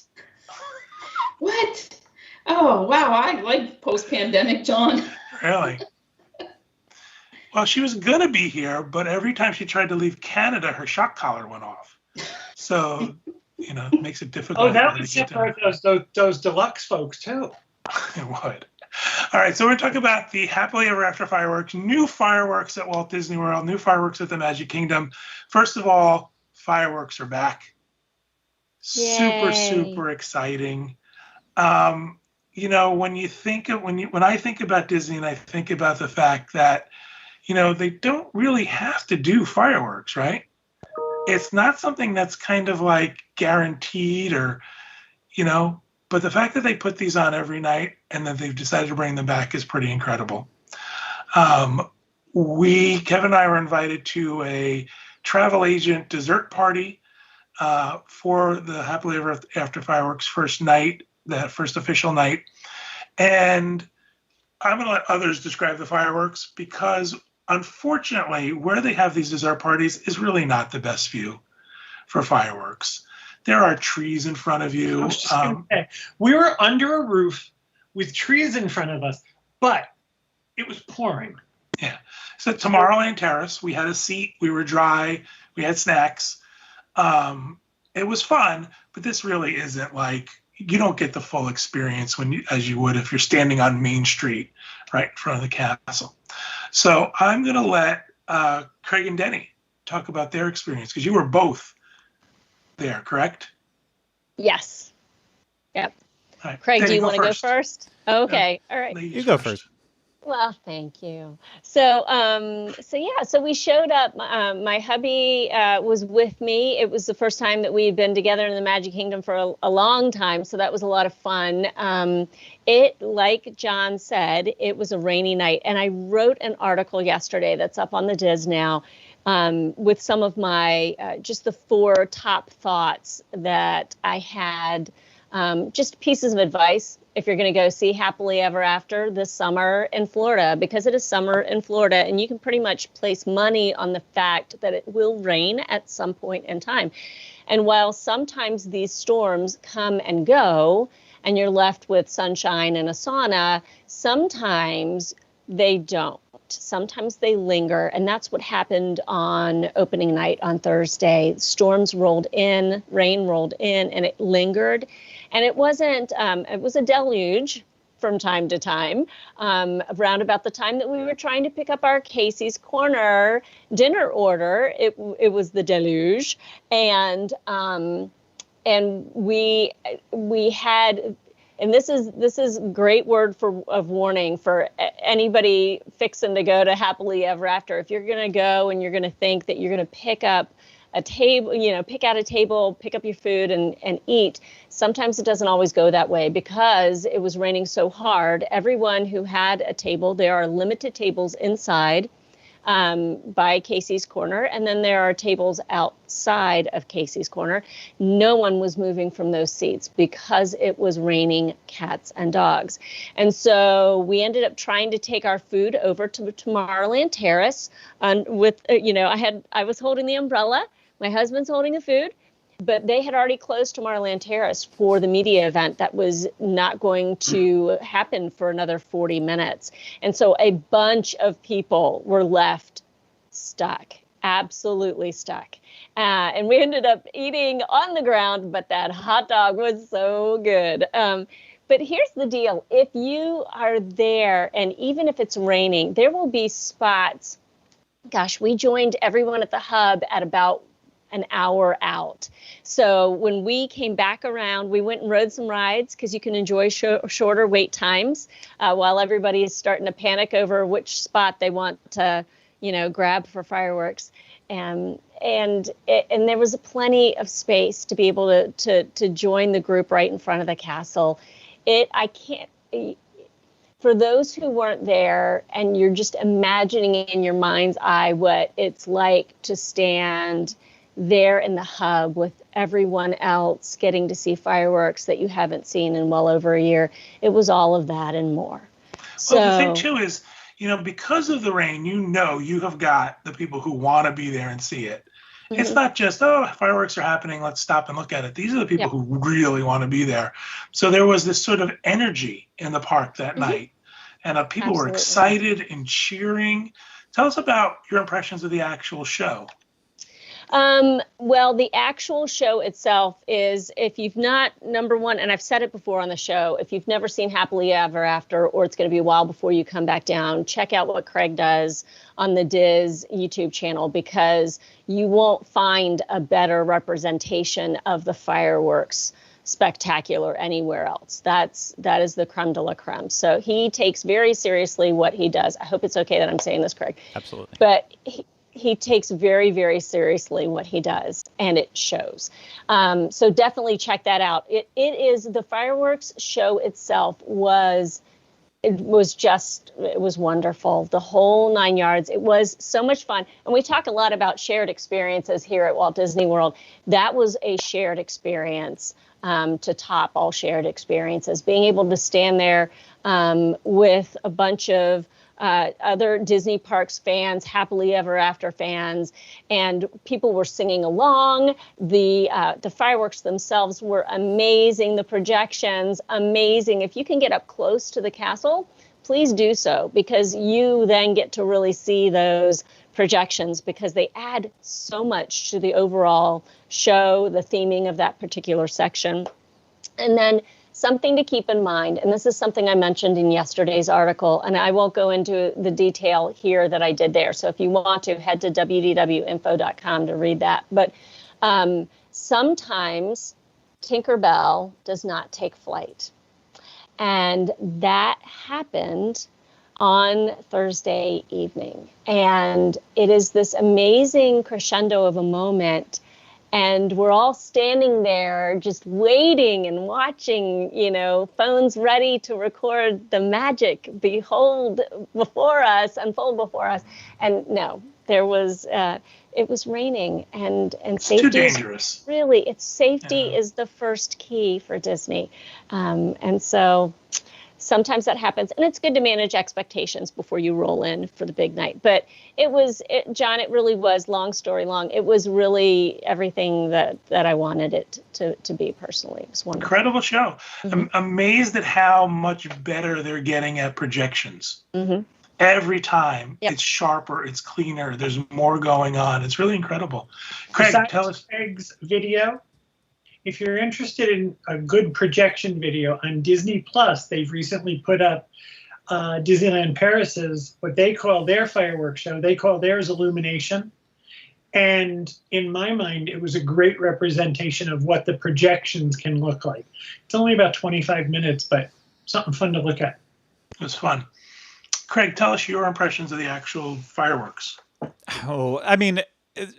What? Oh, wow. I like post-pandemic John. Really? Well, she was going to be here, but every time she tried to leave Canada, her shock collar went off. So, you know, it makes it difficult. Oh, that would separate those deluxe folks, too. It would. All right, so we're talking about the Happily Ever After fireworks, new fireworks at Walt Disney World, new fireworks at the Magic Kingdom. First of all, fireworks are back. Super, super exciting. You know, when I think about Disney and I think about the fact that, you know, they don't really have to do fireworks, right? It's not something that's kind of like guaranteed or, you know, but the fact that they put these on every night and that they've decided to bring them back is pretty incredible. Kevin and I were invited to a travel agent dessert party for the Happily Ever After fireworks first night, that first official night. And I'm going to let others describe the fireworks because, unfortunately, where they have these dessert parties is really not the best view for fireworks. There are trees in front of you. We were under a roof with trees in front of us, but it was pouring. Yeah. So Tomorrowland Terrace, we had a seat, we were dry, we had snacks. It was fun, but this really isn't like, you don't get the full experience as you would if you're standing on Main Street right in front of the castle. So I'm going to let Craig and Denny talk about their experience, because you were both there, correct? Yes. Yep. Right. Craig, Denny, do you want to go first. first? Okay. All right. Ladies You go first. Well, thank you. So we showed up. My hubby was with me. It was the first time that we had been together in the Magic Kingdom for a long time, so that was a lot of fun. Like John said, it was a rainy night, and I wrote an article yesterday that's up on the Diz now with some of my just the 4 top thoughts that I had, just pieces of advice if you're going to go see Happily Ever After this summer in Florida, because it is summer in Florida, and you can pretty much place money on the fact that it will rain at some point in time. And while sometimes these storms come and go, and you're left with sunshine and a sauna, sometimes they don't. Sometimes they linger, and that's what happened on opening night on Thursday. Storms rolled in, rain rolled in, and it lingered. And it wasn't, it was a deluge from time to time. Around about the time that we were trying to pick up our Casey's Corner dinner order, it was the deluge. And we had, and this is great word of warning for anybody fixing to go to Happily Ever After. If you're going to go and you're going to think that you're going to pick up a table, pick out a table, pick up your food and eat, sometimes it doesn't always go that way, because it was raining so hard. Everyone who had a table, there are limited tables inside by Casey's Corner, and then there are tables outside of Casey's Corner. No one was moving from those seats because it was raining cats and dogs. And so we ended up trying to take our food over to Tomorrowland Terrace, with I was holding the umbrella, my husband's holding the food, but they had already closed Tomorrowland Terrace for the media event that was not going to happen for another 40 minutes. And so a bunch of people were left stuck, absolutely stuck. And we ended up eating on the ground, but that hot dog was so good. But here's the deal. If you are there, and even if it's raining, there will be spots. Gosh, we joined everyone at the hub at about an hour out. So when we came back around, we went and rode some rides, because you can enjoy shorter wait times while everybody is starting to panic over which spot they want to, grab for fireworks. And there was plenty of space to be able to join the group right in front of the castle. For those who weren't there, and you're just imagining in your mind's eye what it's like to stand there in the hub with everyone else getting to see fireworks that you haven't seen in well over a year, it was all of that and more. Well, the thing too is, because of the rain, you have got the people who want to be there and see it. Mm-hmm. It's not just, fireworks are happening, let's stop and look at it. These are the people who really want to be there. So there was this sort of energy in the park that night, and people were excited and cheering. Tell us about your impressions of the actual show. Well, the actual show itself is, if you've not, number one, and I've said it before on the show, if you've never seen Happily Ever After, or it's going to be a while before you come back down, check out what Craig does on the Diz YouTube channel, because you won't find a better representation of the fireworks spectacular anywhere else. That is the creme de la creme. So he takes very seriously what he does. I hope it's okay that I'm saying this, Craig. Absolutely. But he takes very, very seriously what he does, and it shows. So definitely check that out. It is, the fireworks show itself was wonderful. The whole 9 yards. It was so much fun. And we talk a lot about shared experiences here at Walt Disney World. That was a shared experience, to top all shared experiences. Being able to stand there with a bunch of other Disney Parks fans, Happily Ever After fans, and people were singing along. The fireworks themselves were amazing. The projections, amazing. If you can get up close to the castle, please do so, because you then get to really see those projections, because they add so much to the overall show, the theming of that particular section. And then something to keep in mind, and this is something I mentioned in yesterday's article, and I won't go into the detail here that I did there. So if you want to, head to wdwinfo.com to read that. But sometimes Tinkerbell does not take flight. And that happened on Thursday evening. And it is this amazing crescendo of a moment. And we're all standing there just waiting and watching, phones ready to record the magic unfold before us. And no, there was, it was raining and safety. Too dangerous. Really, safety is the first key for Disney. And so sometimes that happens, and it's good to manage expectations before you roll in for the big night. But John, it really was, long story long, it was really everything that I wanted it to be personally. It was wonderful. Incredible show. Mm-hmm. I'm amazed at how much better they're getting at projections. Mm-hmm. Every time Yep. It's sharper, it's cleaner, there's more going on. It's really incredible. Craig, Besides tell us. Craig's video, if you're interested in a good projection video on Disney Plus, they've recently put up Disneyland Paris's, what they call their fireworks show. They call theirs Illumination. And in my mind, it was a great representation of what the projections can look like. It's only about 25 minutes, but something fun to look at. It was fun. Craig, tell us your impressions of the actual fireworks. Oh, I mean,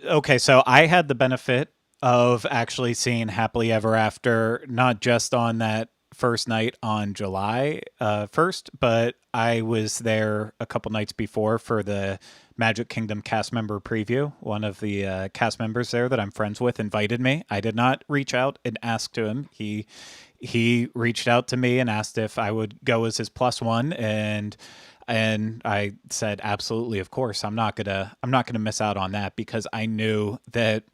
okay, so I had the benefit of actually seeing Happily Ever After, not just on that first night on July 1st, but I was there a couple nights before for the Magic Kingdom cast member preview. One of the cast members there that I'm friends with invited me. I did not reach out and ask to him. He reached out to me and asked if I would go as his plus one, and I said absolutely, of course. I'm not gonna miss out on that, because I knew that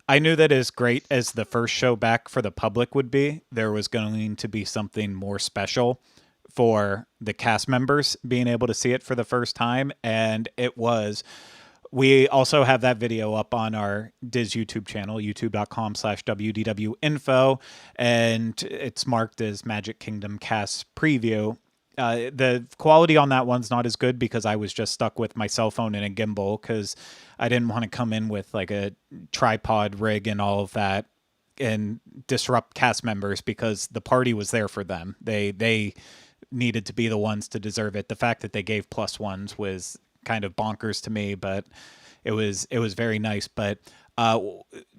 as great as the first show back for the public would be, there was going to be something more special for the cast members being able to see it for the first time. And it was. We also have that video up on our Diz YouTube channel, youtube.com/WDWinfo, and it's marked as Magic Kingdom Cast Preview. The quality on that one's not as good because I was just stuck with my cell phone and a gimbal, because I didn't want to come in with like a tripod rig and all of that and disrupt cast members, because the party was there for them. They needed to be the ones to deserve it. The fact that they gave plus ones was kind of bonkers to me, but it was very nice. But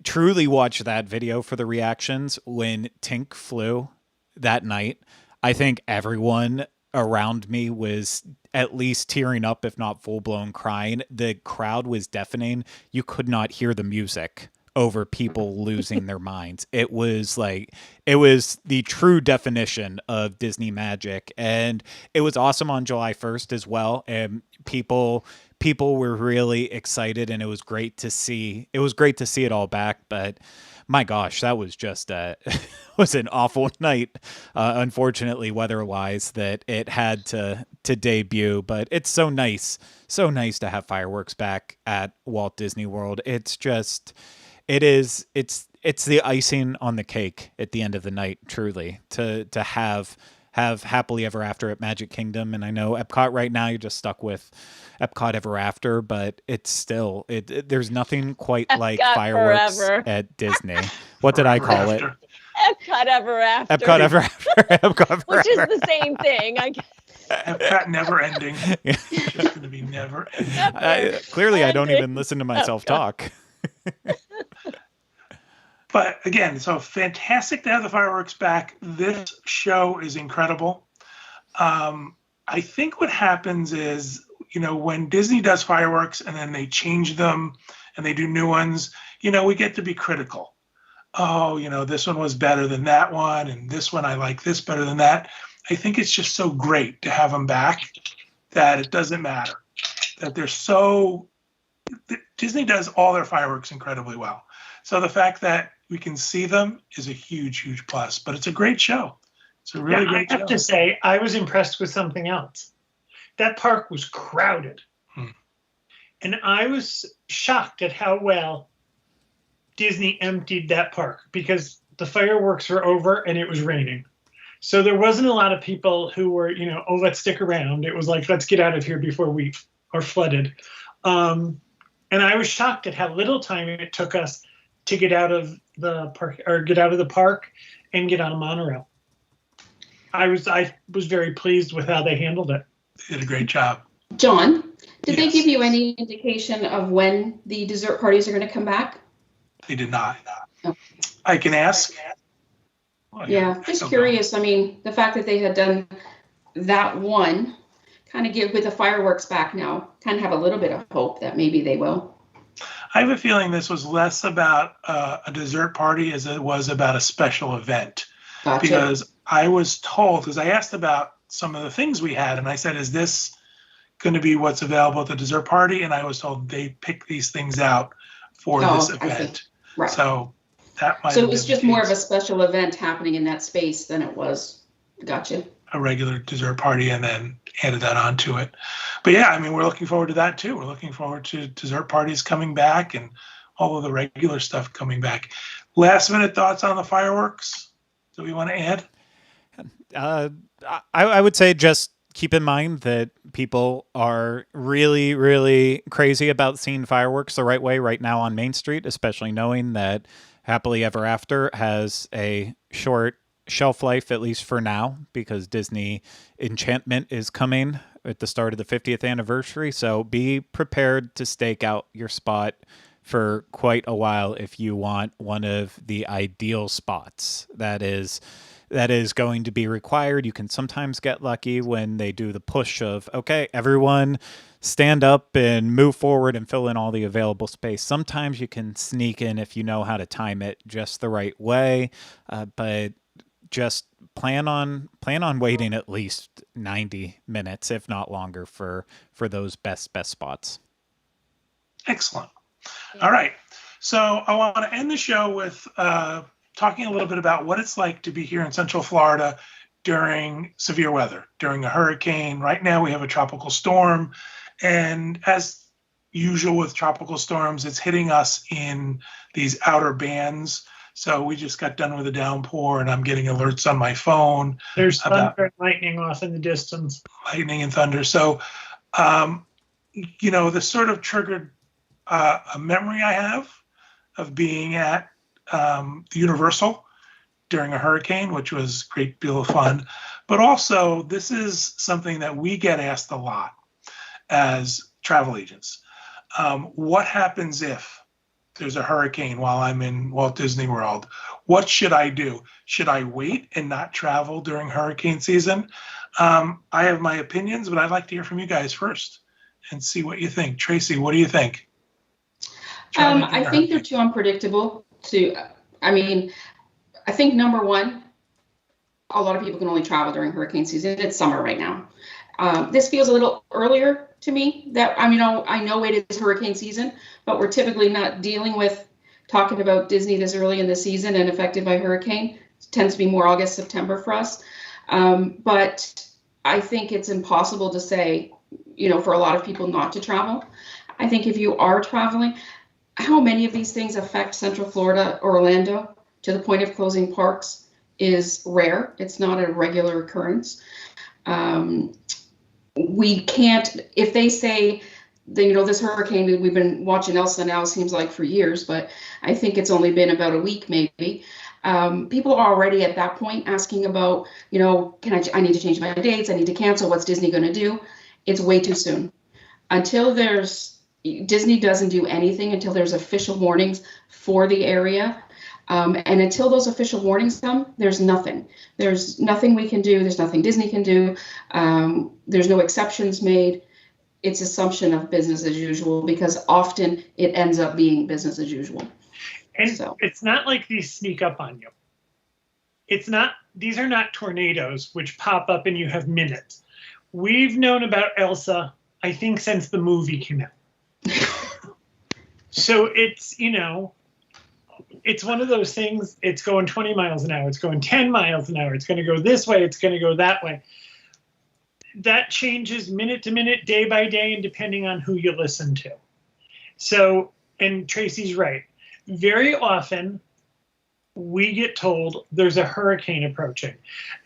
truly watch that video for the reactions. When Tink flew that night, I think everyone around me was at least tearing up, if not full-blown crying. The crowd was deafening. You could not hear the music over people losing their minds. It was the true definition of Disney magic, and it was awesome on July 1st as well. And people were really excited, and it was great to see. It was great to see it all back, but my gosh, that was just was an awful night, unfortunately, weather-wise, that it had to debut. But it's so nice to have fireworks back at Walt Disney World. It's the icing on the cake at the end of the night, truly, to have Happily Ever After at Magic Kingdom. And I know Epcot right now, you're just stuck with Epcot Ever After, but it's still, there's nothing quite Epcot like fireworks forever. at Disney. What did I call it? Epcot Ever After. Epcot Ever After. Epcot Which is Forever. the same thing, I guess. Epcot never ending. It's just going to be never ending. Clearly, I don't even listen to myself talk. But again, so fantastic to have the fireworks back. This show is incredible. I think what happens is, when Disney does fireworks and then they change them and they do new ones, we get to be critical. Oh, this one was better than that one, and this one I like this better than that. I think it's just so great to have them back. that it doesn't matter, that Disney does all their fireworks incredibly well. So the fact that we can see them is a huge, huge plus. But it's a great show. It's a really great show. I have to say, I was impressed with something else. That park was crowded. And I was shocked at how well Disney emptied that park, because the fireworks were over and it was raining. So there wasn't a lot of people who were, oh, let's stick around. It was like, let's get out of here before we are flooded. And I was shocked at how little time it took us to get out of the park and get on a monorail. I was very pleased with how they handled it. They did a great job. John, did they give you any indication of when the dessert parties are going to come back? They did not. Oh. I can ask. Yeah, just curious. I mean, the fact that they had done that one, kind of give with the fireworks back now, kind of have a little bit of hope that maybe they will. I have a feeling this was less about a dessert party as it was about a special event. Gotcha. Because I was told, because I asked about some of the things we had, and I said, is this going to be what's available at the dessert party? And I was told they picked these things out for this event. Right. So that might. So it was just more of a special event happening in that space than it was. Gotcha. A regular dessert party, and then added that onto it. But yeah, I mean, we're looking forward to that too. We're looking forward to dessert parties coming back and all of the regular stuff coming back. Last minute thoughts on the fireworks? Do we want to add? I would say just keep in mind that people are really, really crazy about seeing fireworks the right way right now on Main Street, especially knowing that Happily Ever After has a short shelf life, at least for now, because Disney Enchantment is coming at the start of the 50th anniversary. So be prepared to stake out your spot for quite a while if you want one of the ideal spots. That is going to be required. You can sometimes get lucky when they do the push of, okay, everyone stand up and move forward and fill in all the available space. Sometimes you can sneak in if you know how to time it just the right way, but just plan on waiting at least 90 minutes, if not longer, for those best spots. Excellent. All right. So I want to end the show with talking a little bit about what it's like to be here in Central Florida during severe weather, during a hurricane. Right now we have a tropical storm, and as usual with tropical storms, it's hitting us in these outer bands. So we just got done with a downpour, and I'm getting alerts on my phone. There's thunder and lightning off in the distance. Lightning and thunder. So, this sort of triggered a memory I have of being at the Universal during a hurricane, which was a great deal of fun. But also, this is something that we get asked a lot as travel agents. What happens if there's a hurricane while I'm in Walt Disney World? What should I do? Should I wait and not travel during hurricane season? I have my opinions, but I'd like to hear from you guys first and see what you think. Tracy, what do you think? I think they're too unpredictable I think number one, a lot of people can only travel during hurricane season. It's summer right now. This feels a little earlier to me. I know it is hurricane season, but we're typically not dealing with talking about Disney this early in the season and affected by hurricane. It tends to be more August, September for us. But I think it's impossible to say, for a lot of people not to travel. I think if you are traveling, how many of these things affect Central Florida, Orlando, to the point of closing parks is rare. It's not a regular occurrence. We can't, if they say, this hurricane, we've been watching Elsa now, seems like for years, but I think it's only been about a week maybe. People are already at that point asking about, I need to change my dates, I need to cancel, what's Disney going to do? It's way too soon. Disney doesn't do anything until there's official warnings for the area. And until those official warnings come, there's nothing. There's nothing we can do. There's nothing Disney can do. There's no exceptions made. It's assumption of business as usual, because often it ends up being business as usual. And so it's not like these sneak up on you. These are not tornadoes which pop up and you have minutes. We've known about Elsa, I think, since the movie came out. So it's, it's one of those things, it's going 20 miles an hour, it's going 10 miles an hour, it's going to go this way, it's going to go that way. That changes minute to minute, day by day, and depending on who you listen to. So, and Tracy's right. Very often, we get told there's a hurricane approaching.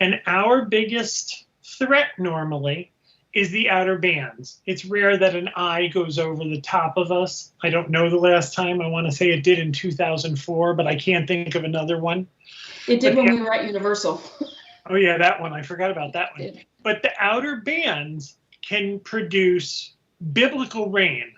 And our biggest threat normally is the outer bands. It's rare that an eye goes over the top of us. I don't know the last time. I want to say it did in 2004, but I can't think of another one. It did when we were at Universal. Oh yeah, that one. I forgot about that one. But the outer bands can produce biblical rain.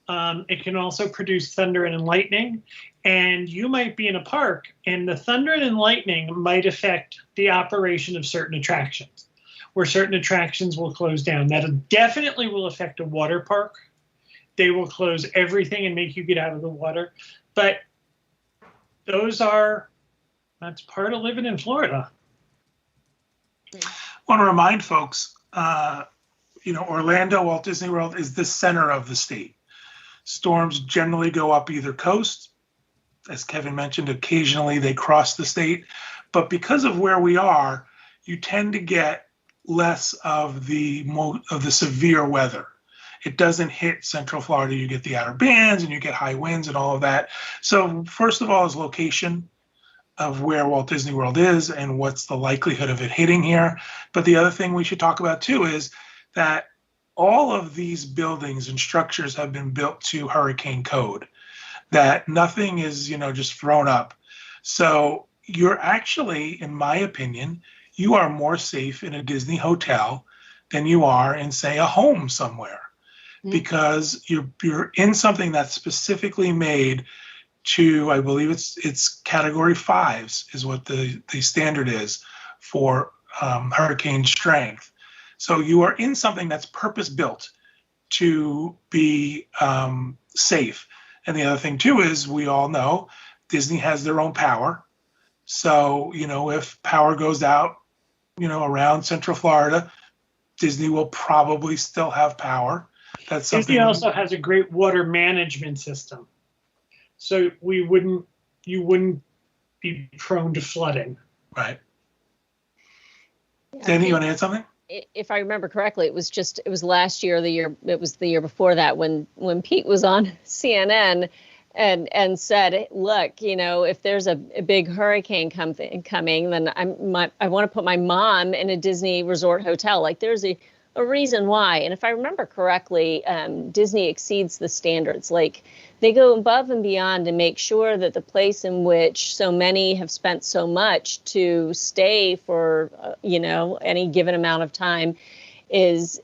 It can also produce thunder and lightning. And you might be in a park and the thunder and lightning might affect the operation of certain attractions, where certain attractions will close down. That definitely will affect a water park. They will close everything and make you get out of the water. But that's part of living in Florida. I want to remind folks, Orlando, Walt Disney World is the center of the state. Storms generally go up either coast. As Kevin mentioned, occasionally they cross the state. But because of where we are, you tend to get less of the severe weather. It doesn't hit Central Florida. You get the outer bands and you get high winds and all of that. So first of all is location of where Walt Disney World is and what's the likelihood of it hitting here. But the other thing we should talk about too is that all of these buildings and structures have been built to hurricane code, that nothing is, just thrown up. So you're actually, in my opinion, you are more safe in a Disney hotel than you are in, say, a home somewhere, because you're in something that's specifically made to, I believe it's category 5s is what the standard is for hurricane strength. So you are in something that's purpose built to be safe. And the other thing too is we all know Disney has their own power. So, if power goes out, around Central Florida, Disney will probably still have power. That's something. Disney also has a great water management system. So you wouldn't be prone to flooding. Right. Danny, you want to add something? If I remember correctly, it was last year, it was the year before that when Pete was on CNN and said, look, if there's a big hurricane coming, then I want to put my mom in a Disney resort hotel. Like there's a reason why. And if I remember correctly, Disney exceeds the standards. Like they go above and beyond to make sure that the place in which so many have spent so much to stay for, any given amount of time is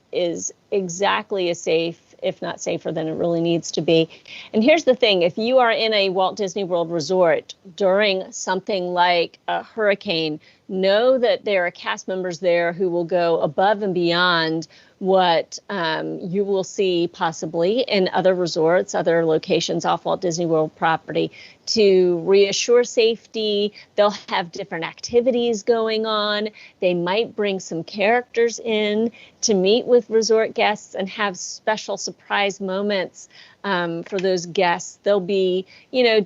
exactly as safe, if not safer than it really needs to be. And here's the thing, if you are in a Walt Disney World resort during something like a hurricane, know that there are cast members there who will go above and beyond what you will see possibly in other resorts, other locations off Walt Disney World property to reassure safety. They'll have different activities going on. They might bring some characters in to meet with resort guests and have special surprise moments for those guests. There'll be,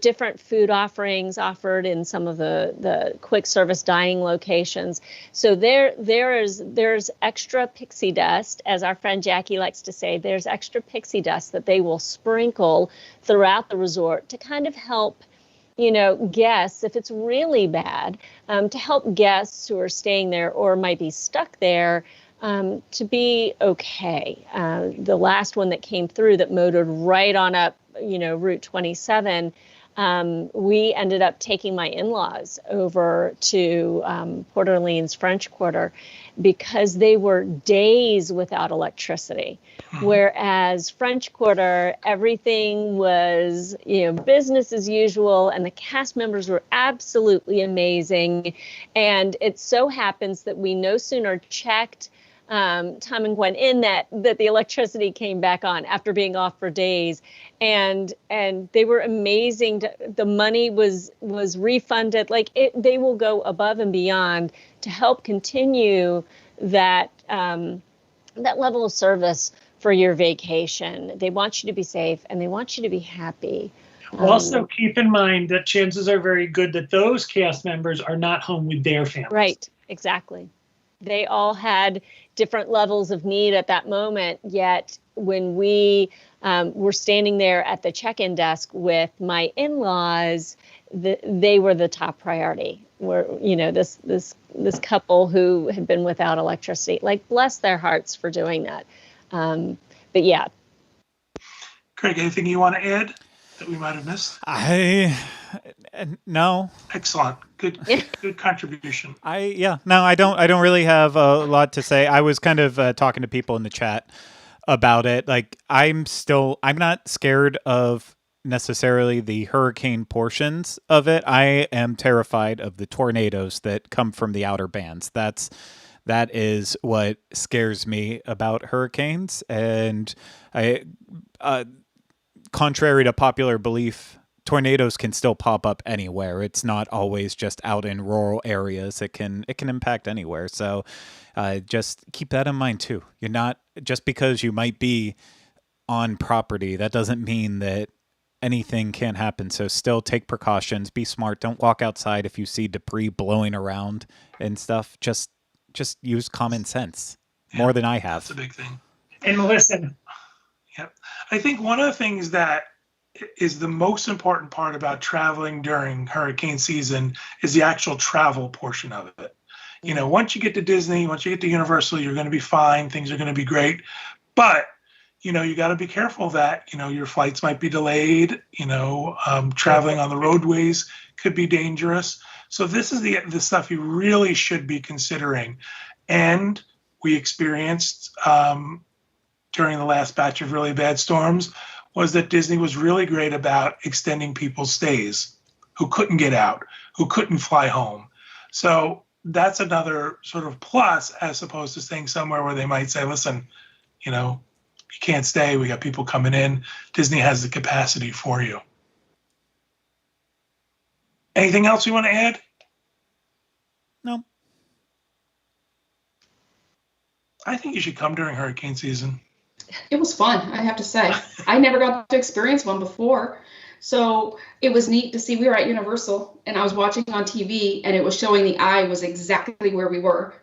different food offerings offered in some of the quick service dining locations. So there's extra pixie dust, as our friend Jackie likes to say. There's extra pixie dust that they will sprinkle throughout the resort to kind of help guests, if it's really bad, to help guests who are staying there or might be stuck there to be okay. The last one that came through that motored right on up, Route 27, we ended up taking my in-laws over to Port Orleans French Quarter because they were days without electricity. Whereas French Quarter, everything was, business as usual, and the cast members were absolutely amazing. And it so happens that we no sooner checked Tom and Gwen in that the electricity came back on after being off for days, and they were amazing. The money was refunded. They will go above and beyond to help continue that that level of service for your vacation. They want you to be safe and they want you to be happy. Also, keep in mind that chances are very good that those cast members are not home with their families. Right, exactly. They all had different levels of need at that moment, yet when we were standing there at the check-in desk with my in-laws, they were the top priority. This couple who had been without electricity, like, bless their hearts for doing that. But yeah. Craig, anything you want to add that we might have missed? No. Excellent. Good contribution. I don't really have a lot to say. I was kind of talking to people in the chat about it. Like, I'm not scared of necessarily the hurricane portions of it. I am terrified of the tornadoes that come from the outer bands. That is what scares me about hurricanes. And contrary to popular belief, tornadoes can still pop up anywhere. It's not always just out in rural areas. It can impact anywhere. So just keep that in mind too. You're not, just because you might be on property, that doesn't mean that anything can't happen. So still take precautions, be smart. Don't walk outside if you see debris blowing around and stuff. Just use common sense more than I have. That's a big thing. And listen. Yep. I think one of the things that is the most important part about traveling during hurricane season is the actual travel portion of it. Once you get to Disney, once you get to Universal, you're going to be fine. Things are going to be great. But, you got to be careful that, your flights might be delayed. Traveling on the roadways could be dangerous. So this is the stuff you really should be considering. And we experienced during the last batch of really bad storms was that Disney was really great about extending people's stays who couldn't get out, who couldn't fly home. So that's another sort of plus, as opposed to staying somewhere where they might say, listen, you can't stay. We got people coming in. Disney has the capacity for you. Anything else you want to add? No. I think you should come during hurricane season. It was fun, I have to say. I never got to experience one before. So it was neat to see. We were at Universal and I was watching on TV and it was showing the eye was exactly where we were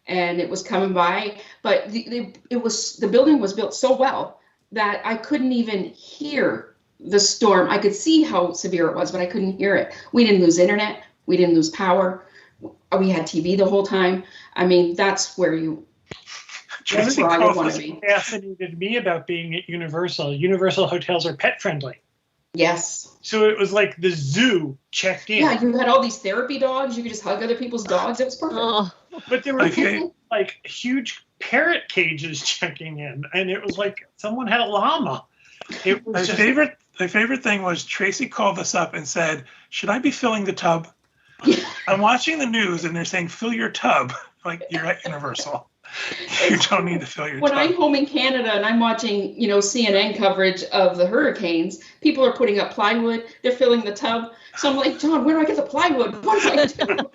and it was coming by. But the building was built so well that I couldn't even hear the storm. I could see how severe it was, but I couldn't hear it. We didn't lose internet. We didn't lose power. We had TV the whole time. I mean, that's where that's where I would want to be. Fascinated me about being at Universal. Universal hotels are pet friendly. Yes. So it was like the zoo checked in. Yeah, you had all these therapy dogs. You could just hug other people's dogs. It was perfect. Oh. But there were like huge parrot cages checking in, and it was like someone had a llama. It was my favorite thing was Tracy called us up and said, "Should I be filling the tub?" I'm watching the news and they're saying, "Fill your tub." Like, you're at Universal. You don't need to fill your When tub. I'm home in Canada and I'm watching, CNN coverage of the hurricanes, people are putting up plywood, they're filling the tub. So I'm like, John, where do I get the plywood? What do I do?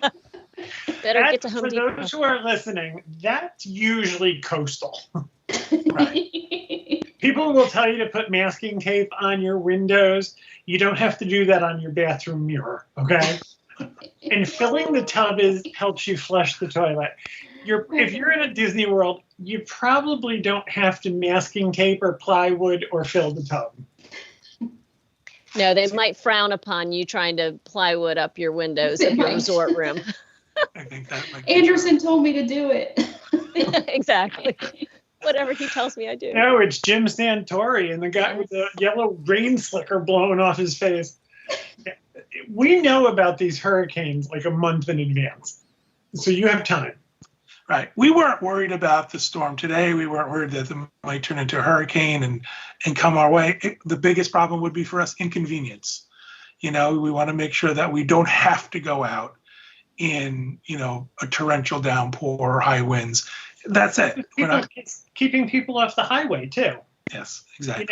Better get to Home Depot. For those who are listening, that's usually coastal. Right. People will tell you to put masking tape on your windows. You don't have to do that on your bathroom mirror, okay? And filling the tub helps you flush the toilet. If you're in a Disney World, you probably don't have to masking tape or plywood or fill the tub. No, they might frown upon you trying to plywood up your windows at your resort room. I think that might be Anderson told me to do it. Exactly. Whatever he tells me, I do. No, it's Jim Santori and the guy with the yellow rain slicker blowing off his face. We know about these hurricanes like a month in advance. So you have time. Right. We weren't worried about the storm today. We weren't worried that it might turn into a hurricane and come our way. The biggest problem would be for us inconvenience. We want to make sure that we don't have to go out in, a torrential downpour or high winds. That's it. Keeping people off the highway, too. Yes, exactly.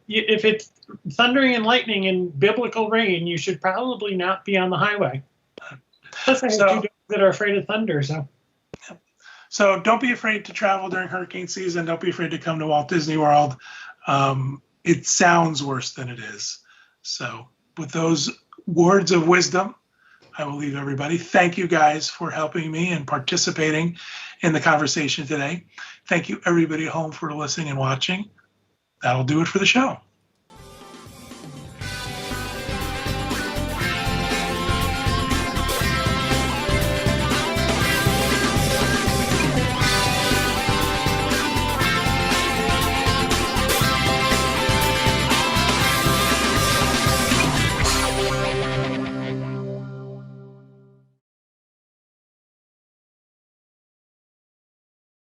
If it's thundering and lightning and biblical rain, you should probably not be on the highway. Plus, I have two dogs that are afraid of thunder, so. So don't be afraid to travel during hurricane season. Don't be afraid to come to Walt Disney World. It sounds worse than it is. So with those words of wisdom, I will leave everybody. Thank you guys for helping me and participating in the conversation today. Thank you everybody at home for listening and watching. That'll do it for the show.